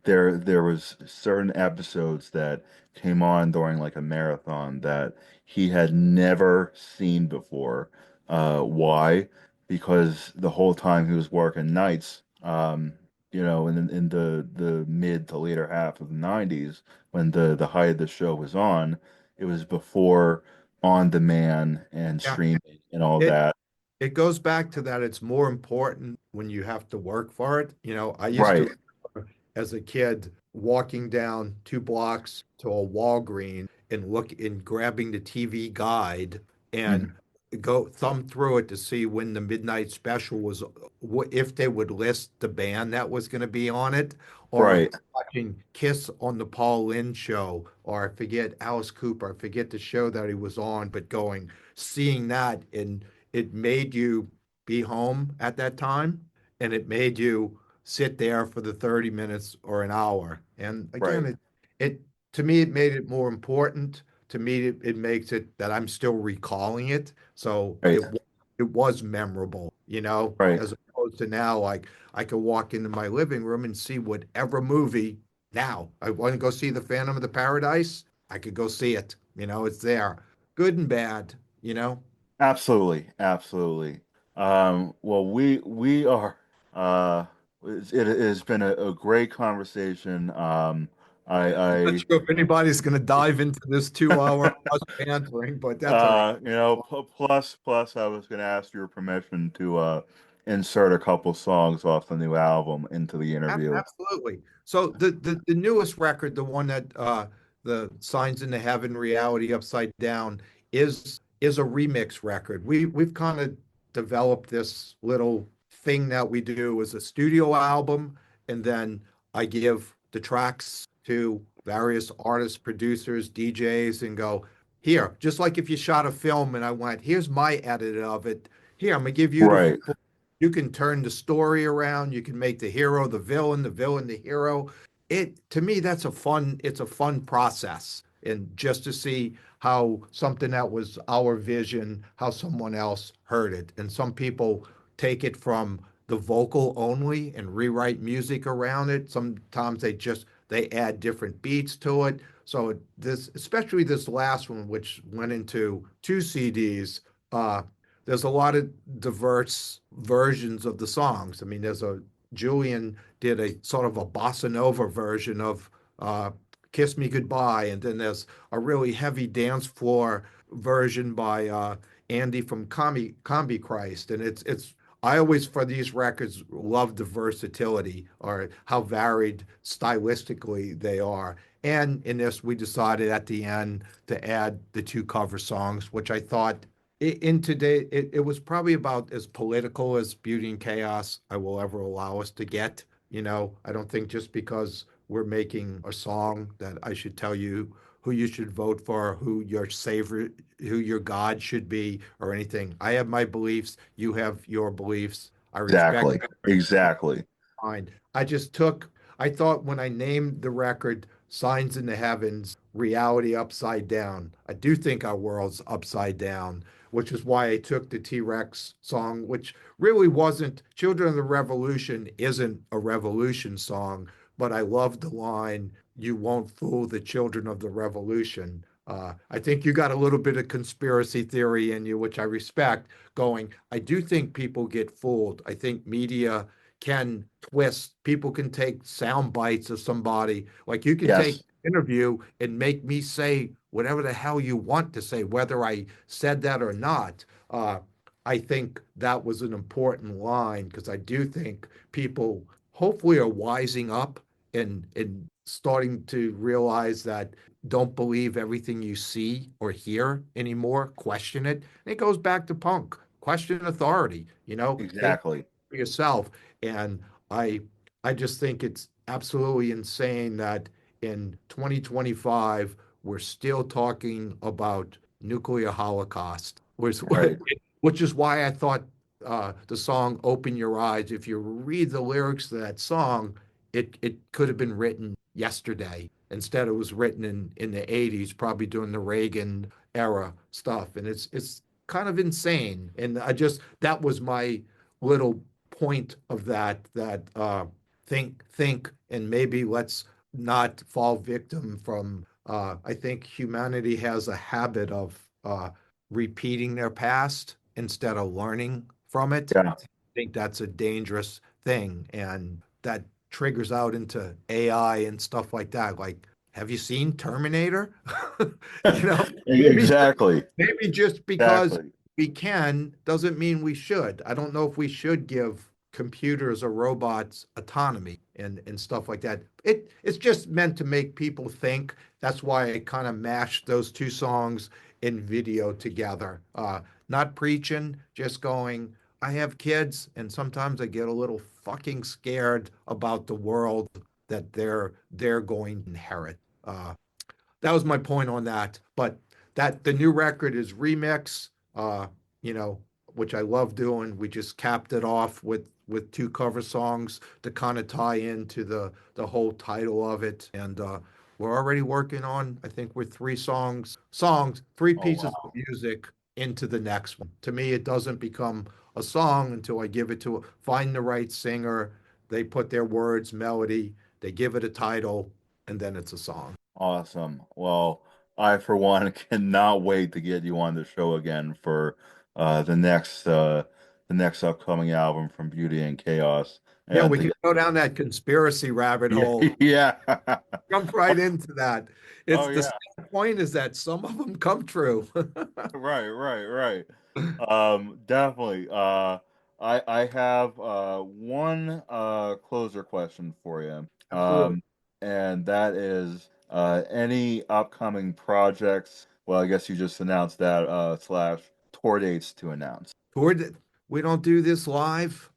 there was certain episodes that came on during like a marathon that he had never seen before. Why? Because the whole time he was working nights, in the mid to later half of the 90s, when the height of the show was on, it was before on demand and Yeah. streaming and all It that. it goes back to that it's more important when you have to work for it. I used to Right, as a kid walking down 2 blocks to a Walgreens and look and grabbing the TV guide and mhm, go thumb through it to see when the midnight special was, if they would list the band that was going to be on it, or right, watching Kiss on the Paul Lynde show, or I forget Alice Cooper, I forget the show that he was on, but seeing that, and it made you be home at that time, and it made you sit there for the 30 minutes or an hour. And again, right, it to me, it made it more important. To me, it makes it that I'm still recalling it. So right, it was memorable, right. as opposed to now, like I could walk into my living room and see whatever movie now. I want to go see The Phantom of the Paradise. I could go see it. It's there. Good and bad, you know. Absolutely, absolutely. Well, we are. Uh, it has been a great conversation. Not I sure if anybody's going to dive into this 2 hour us bantering, but that's all right. plus, I was going to ask your permission to insert a couple songs off the new album into the interview. Absolutely. So the newest record, the one that the Signs in the Heaven, Reality Upside Down, is a remix record. We've kind of developed this little thing that we do as a studio album, and then I give the tracks to various artists, producers, DJs, and go, here, just like if you shot a film and I went, here's my edit of it. Here, I'm gonna give you the Right, you can turn the story around. You can make the hero the villain the hero. To me, it's a fun process. And just to see how something that was our vision, how someone else heard it. And some people take it from the vocal only and rewrite music around it. Sometimes they add different beats to it. So especially this last one, which went into 2 CDs, there's a lot of diverse versions of the songs. I mean, Julian did a sort of a bossa nova version of uh, Kiss Me Goodbye, and then there's a really heavy dance floor version by Andy from Combi Christ. And I always, for these records, love the versatility or how varied stylistically they are. And in this, we decided at the end to add the 2 cover songs, which I thought in today, it was probably about as political as Beauty and Chaos I will ever allow us to get. I don't think just because we're making a song that I should tell you who you should vote for, who your savior, who your God should be, or anything. I have my beliefs. You have your beliefs. I respect exactly, exactly. mind. I thought when I named the record Signs in the Heavens, Reality Upside Down, I do think our world's upside down, which is why I took the T-Rex song, which really wasn't, Children of the Revolution isn't a revolution song, but I love the line, you won't fool the children of the revolution. I think you got a little bit of conspiracy theory in you, which I respect. Going, I do think people get fooled. I think media can twist. People can take sound bites of somebody. Like you can take Yes, an interview and make me say whatever the hell you want to say, whether I said that or not. I think that was an important line because I do think people hopefully are wising up and starting to realize that don't believe everything you see or hear anymore. Question it. And it goes back to punk. Question authority. Think exactly. for yourself. And I I just think it's absolutely insane that in 2025 we're still talking about nuclear holocaust, Right. which is why I thought the song "Open Your Eyes." If you read the lyrics to that song, it could have been written yesterday. Instead, it was written in the 80s, probably during the Reagan era stuff, and it's kind of insane. And I just that was my little point of that think and maybe let's not fall victim from I think humanity has a habit of repeating their past instead of learning from it. Yeah. I think that's a dangerous thing and that triggers out into AI and stuff like that. Like, have you seen Terminator? You know, maybe Exactly. maybe just because Exactly. we can doesn't mean we should. I don't know if we should give computers or robots autonomy and stuff like that. It's just meant to make people think. That's why I kind of mashed those two songs in video together. Not preaching, just going, I have kids, and sometimes I get a little fucking scared about the world that they're going to inherit. That was my point on that. But that the new record is remix, uh, you know, which I love doing. We just capped it off with two cover songs to kind of tie into the whole title of it. And we're already working on, I think we're three Oh pieces of wow. music into the next one. To me, it doesn't become a song until I give it to find the right singer. They put their words, melody, they give it a title, and then it's a song. Awesome. Well, I for one cannot wait to get you on the show again for uh the next uh the next upcoming album from Beauty and Chaos. Yeah, And we to can get go down that conspiracy rabbit yeah, hole. yeah. Jump right into that. Oh It's the yeah. sad point is that some of them come true. Right, right, right. Definitely. I have one closer question for you. Absolutely. And that is any upcoming projects. Well, I guess you just announced that slash tour dates to announce. Toward we don't do this live.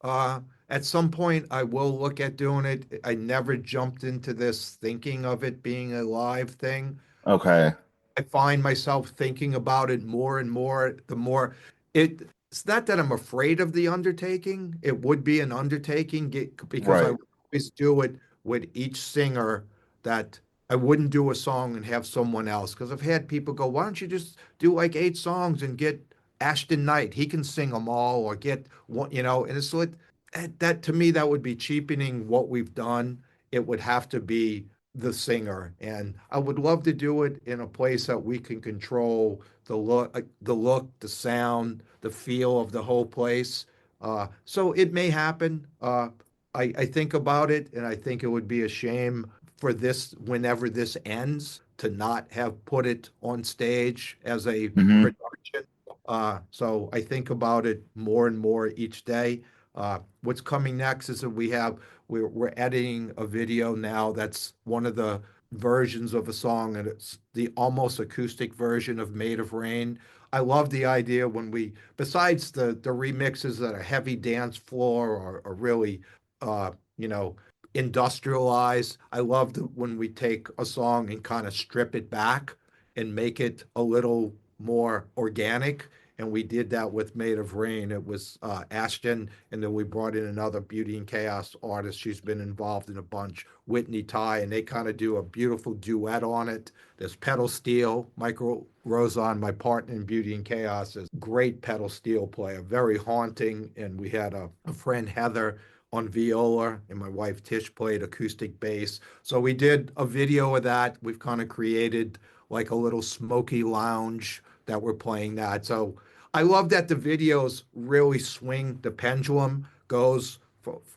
At some point, I will look at doing it. I never jumped into this thinking of it being a live thing. Okay. I find myself thinking about it more and more. The more it's not that I'm afraid of the undertaking. It would be an undertaking because I Right. would always do it with each singer that I wouldn't do a song and have someone else. Because I've had people go, why don't you just do like 8 songs and get Ashton Knight? He can sing them all, or get one, and it's like that to me, that would be cheapening what we've done. It would have to be the singer. And I would love to do it in a place that we can control the look, the sound, the feel of the whole place. So it may happen. I think about it, and I think it would be a shame for this, whenever this ends, to not have put it on stage as a Hmm. production. So I think about it more and more each day. What's coming next is that we're editing a video now that's one of the versions of a song, and it's the almost acoustic version of Made of Rain. I love the idea when besides the remixes that are heavy dance floor or really, uh, you know, industrialized. I love when we take a song and kind of strip it back and make it a little more organic. And we did that with Made of Rain. It was Ashton, and then we brought in another Beauty and Chaos artist. She's been involved in a bunch, Whitney Ty, and they kind of do a beautiful duet on it. There's pedal steel. Michael Rosan, my partner in Beauty and Chaos, is a great pedal steel player, very haunting. And we had a friend, Heather, on viola, and my wife Tish played acoustic bass. So we did a video of that. We've kind of created like a little smoky lounge that we're playing that. So I love that the videos really swing. The pendulum goes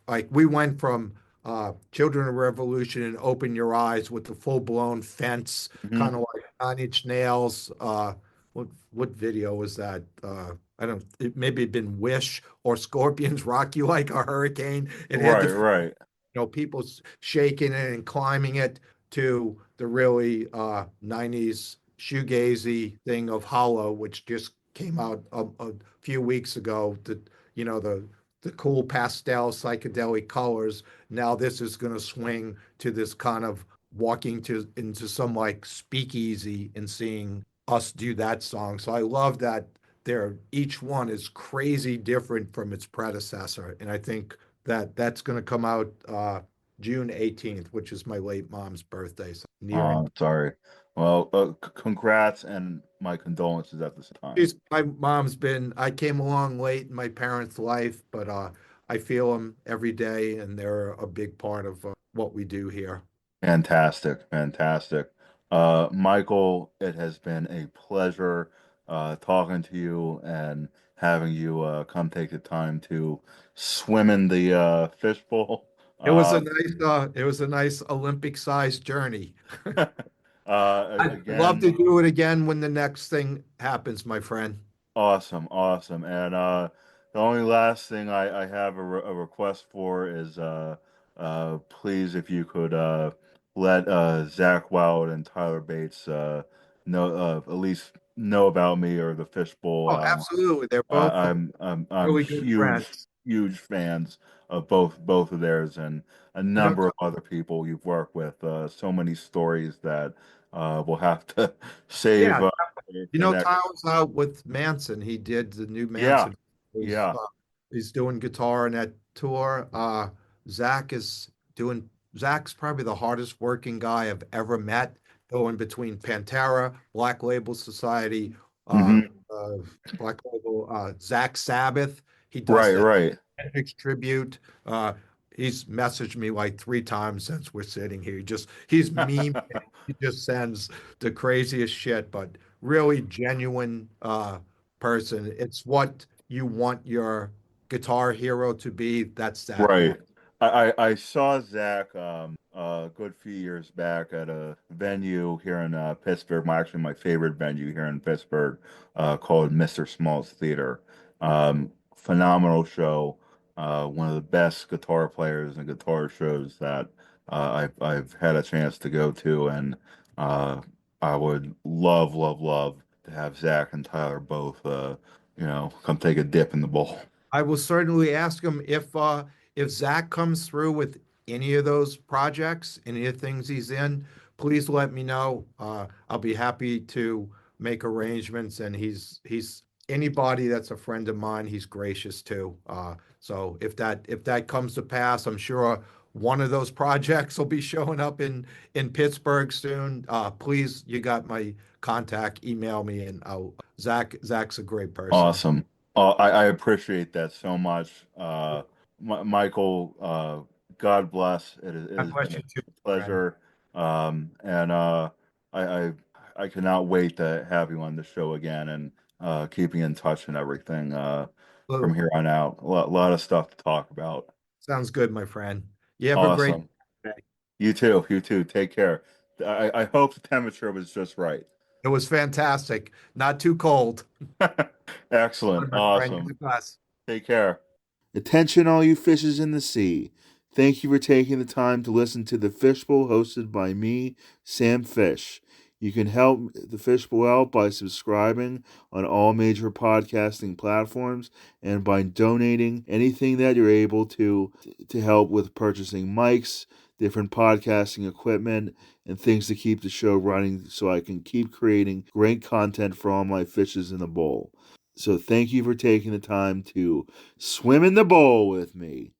like we went from Children of Revolution and Open Your Eyes with the full blown fence, Hmm. kind of like Nine Inch Nails. What video was that? I don't. It maybe it'd been Wish or Scorpions Rock You Like a Hurricane. It had Right, the right. people shaking it and climbing it to the really 90s shoegazy thing of Hollow, which just came out a few weeks ago. The cool pastel psychedelic colors. Now this is going to swing to this kind of walking to into some like speakeasy and seeing us do that song. So I love that each one is crazy different from its predecessor. And I think that's going to come out June 18th, which is my late mom's birthday. So nearing. Sorry. Well, congrats and my condolences at this time. My mom's been, I came along late in my parents' life, but I feel them every day, and they're a big part of what we do here. Fantastic, fantastic. Michael, it has been a pleasure talking to you and having you come take the time to swim in the fishbowl. It was a nice Olympic-sized journey. I'd love to Again, do it again when the next thing happens, my friend. awesome, awesome. And the only last thing I have a request for is please if you could let Zach Wild and Tyler Bates know at least know about me or the Fishbowl. Oh, absolutely. They're both I'm really good huge friends. huge fans of both of theirs and a You know, number of other people you've worked with. So many stories that we'll have to save yeah, for the next. Tyler's out with Manson. He did the new Yeah, Manson. He's yeah. he's doing guitar on that tour. Zach is doing. Zach's probably the hardest working guy I've ever met. Going between Pantera, Black Label Society, uh, Hmm. uh, Black Label, Zach Sabbath. He does Right, the right. Hendrix tribute. He's messaged me like 3 times since we're sitting here. He's memeing. He just sends the craziest shit, but really genuine person. It's what you want your guitar hero to be. That's Zach Right. Wild. I saw Zach a good few years back at a venue here in Pittsburgh, actually my favorite venue here in Pittsburgh, called Mr. Small's Theater. Phenomenal show. One of the best guitar players and guitar shows that I've had a chance to go to, and uh, I would love, love, love to have Zach and Tyler both come take a dip in the bowl. I will certainly ask him if Zach comes through with any of those projects, any of the things he's in, please let me know. I'll be happy to make arrangements. And he's anybody that's a friend of mine, he's gracious to. So if that comes to pass, I'm sure one of those projects will be showing up in Pittsburgh soon. Please, you got my contact. Email me, and Zach's a great person. Awesome. I appreciate that so much. Michael, God bless. It God has been bless a you too, friend. pleasure. And I, I I cannot wait to have you on the show again and keeping in touch and everything from Absolutely. here on out. Lot of stuff to talk about. Sounds good, my friend. You have a great Awesome. day. You too. You too. Take care. I hope the temperature was just right. It was fantastic. Not too cold. Excellent. My friend, you're Awesome. the best. Take care. Attention, all you fishes in the sea. Thank you for taking the time to listen to the Fishbowl hosted by me, Sam Fish. You can help the Fishbowl out by subscribing on all major podcasting platforms and by donating anything that you're able to help with purchasing mics, different podcasting equipment, and things to keep the show running so I can keep creating great content for all my fishes in the bowl. So thank you for taking the time to swim in the bowl with me.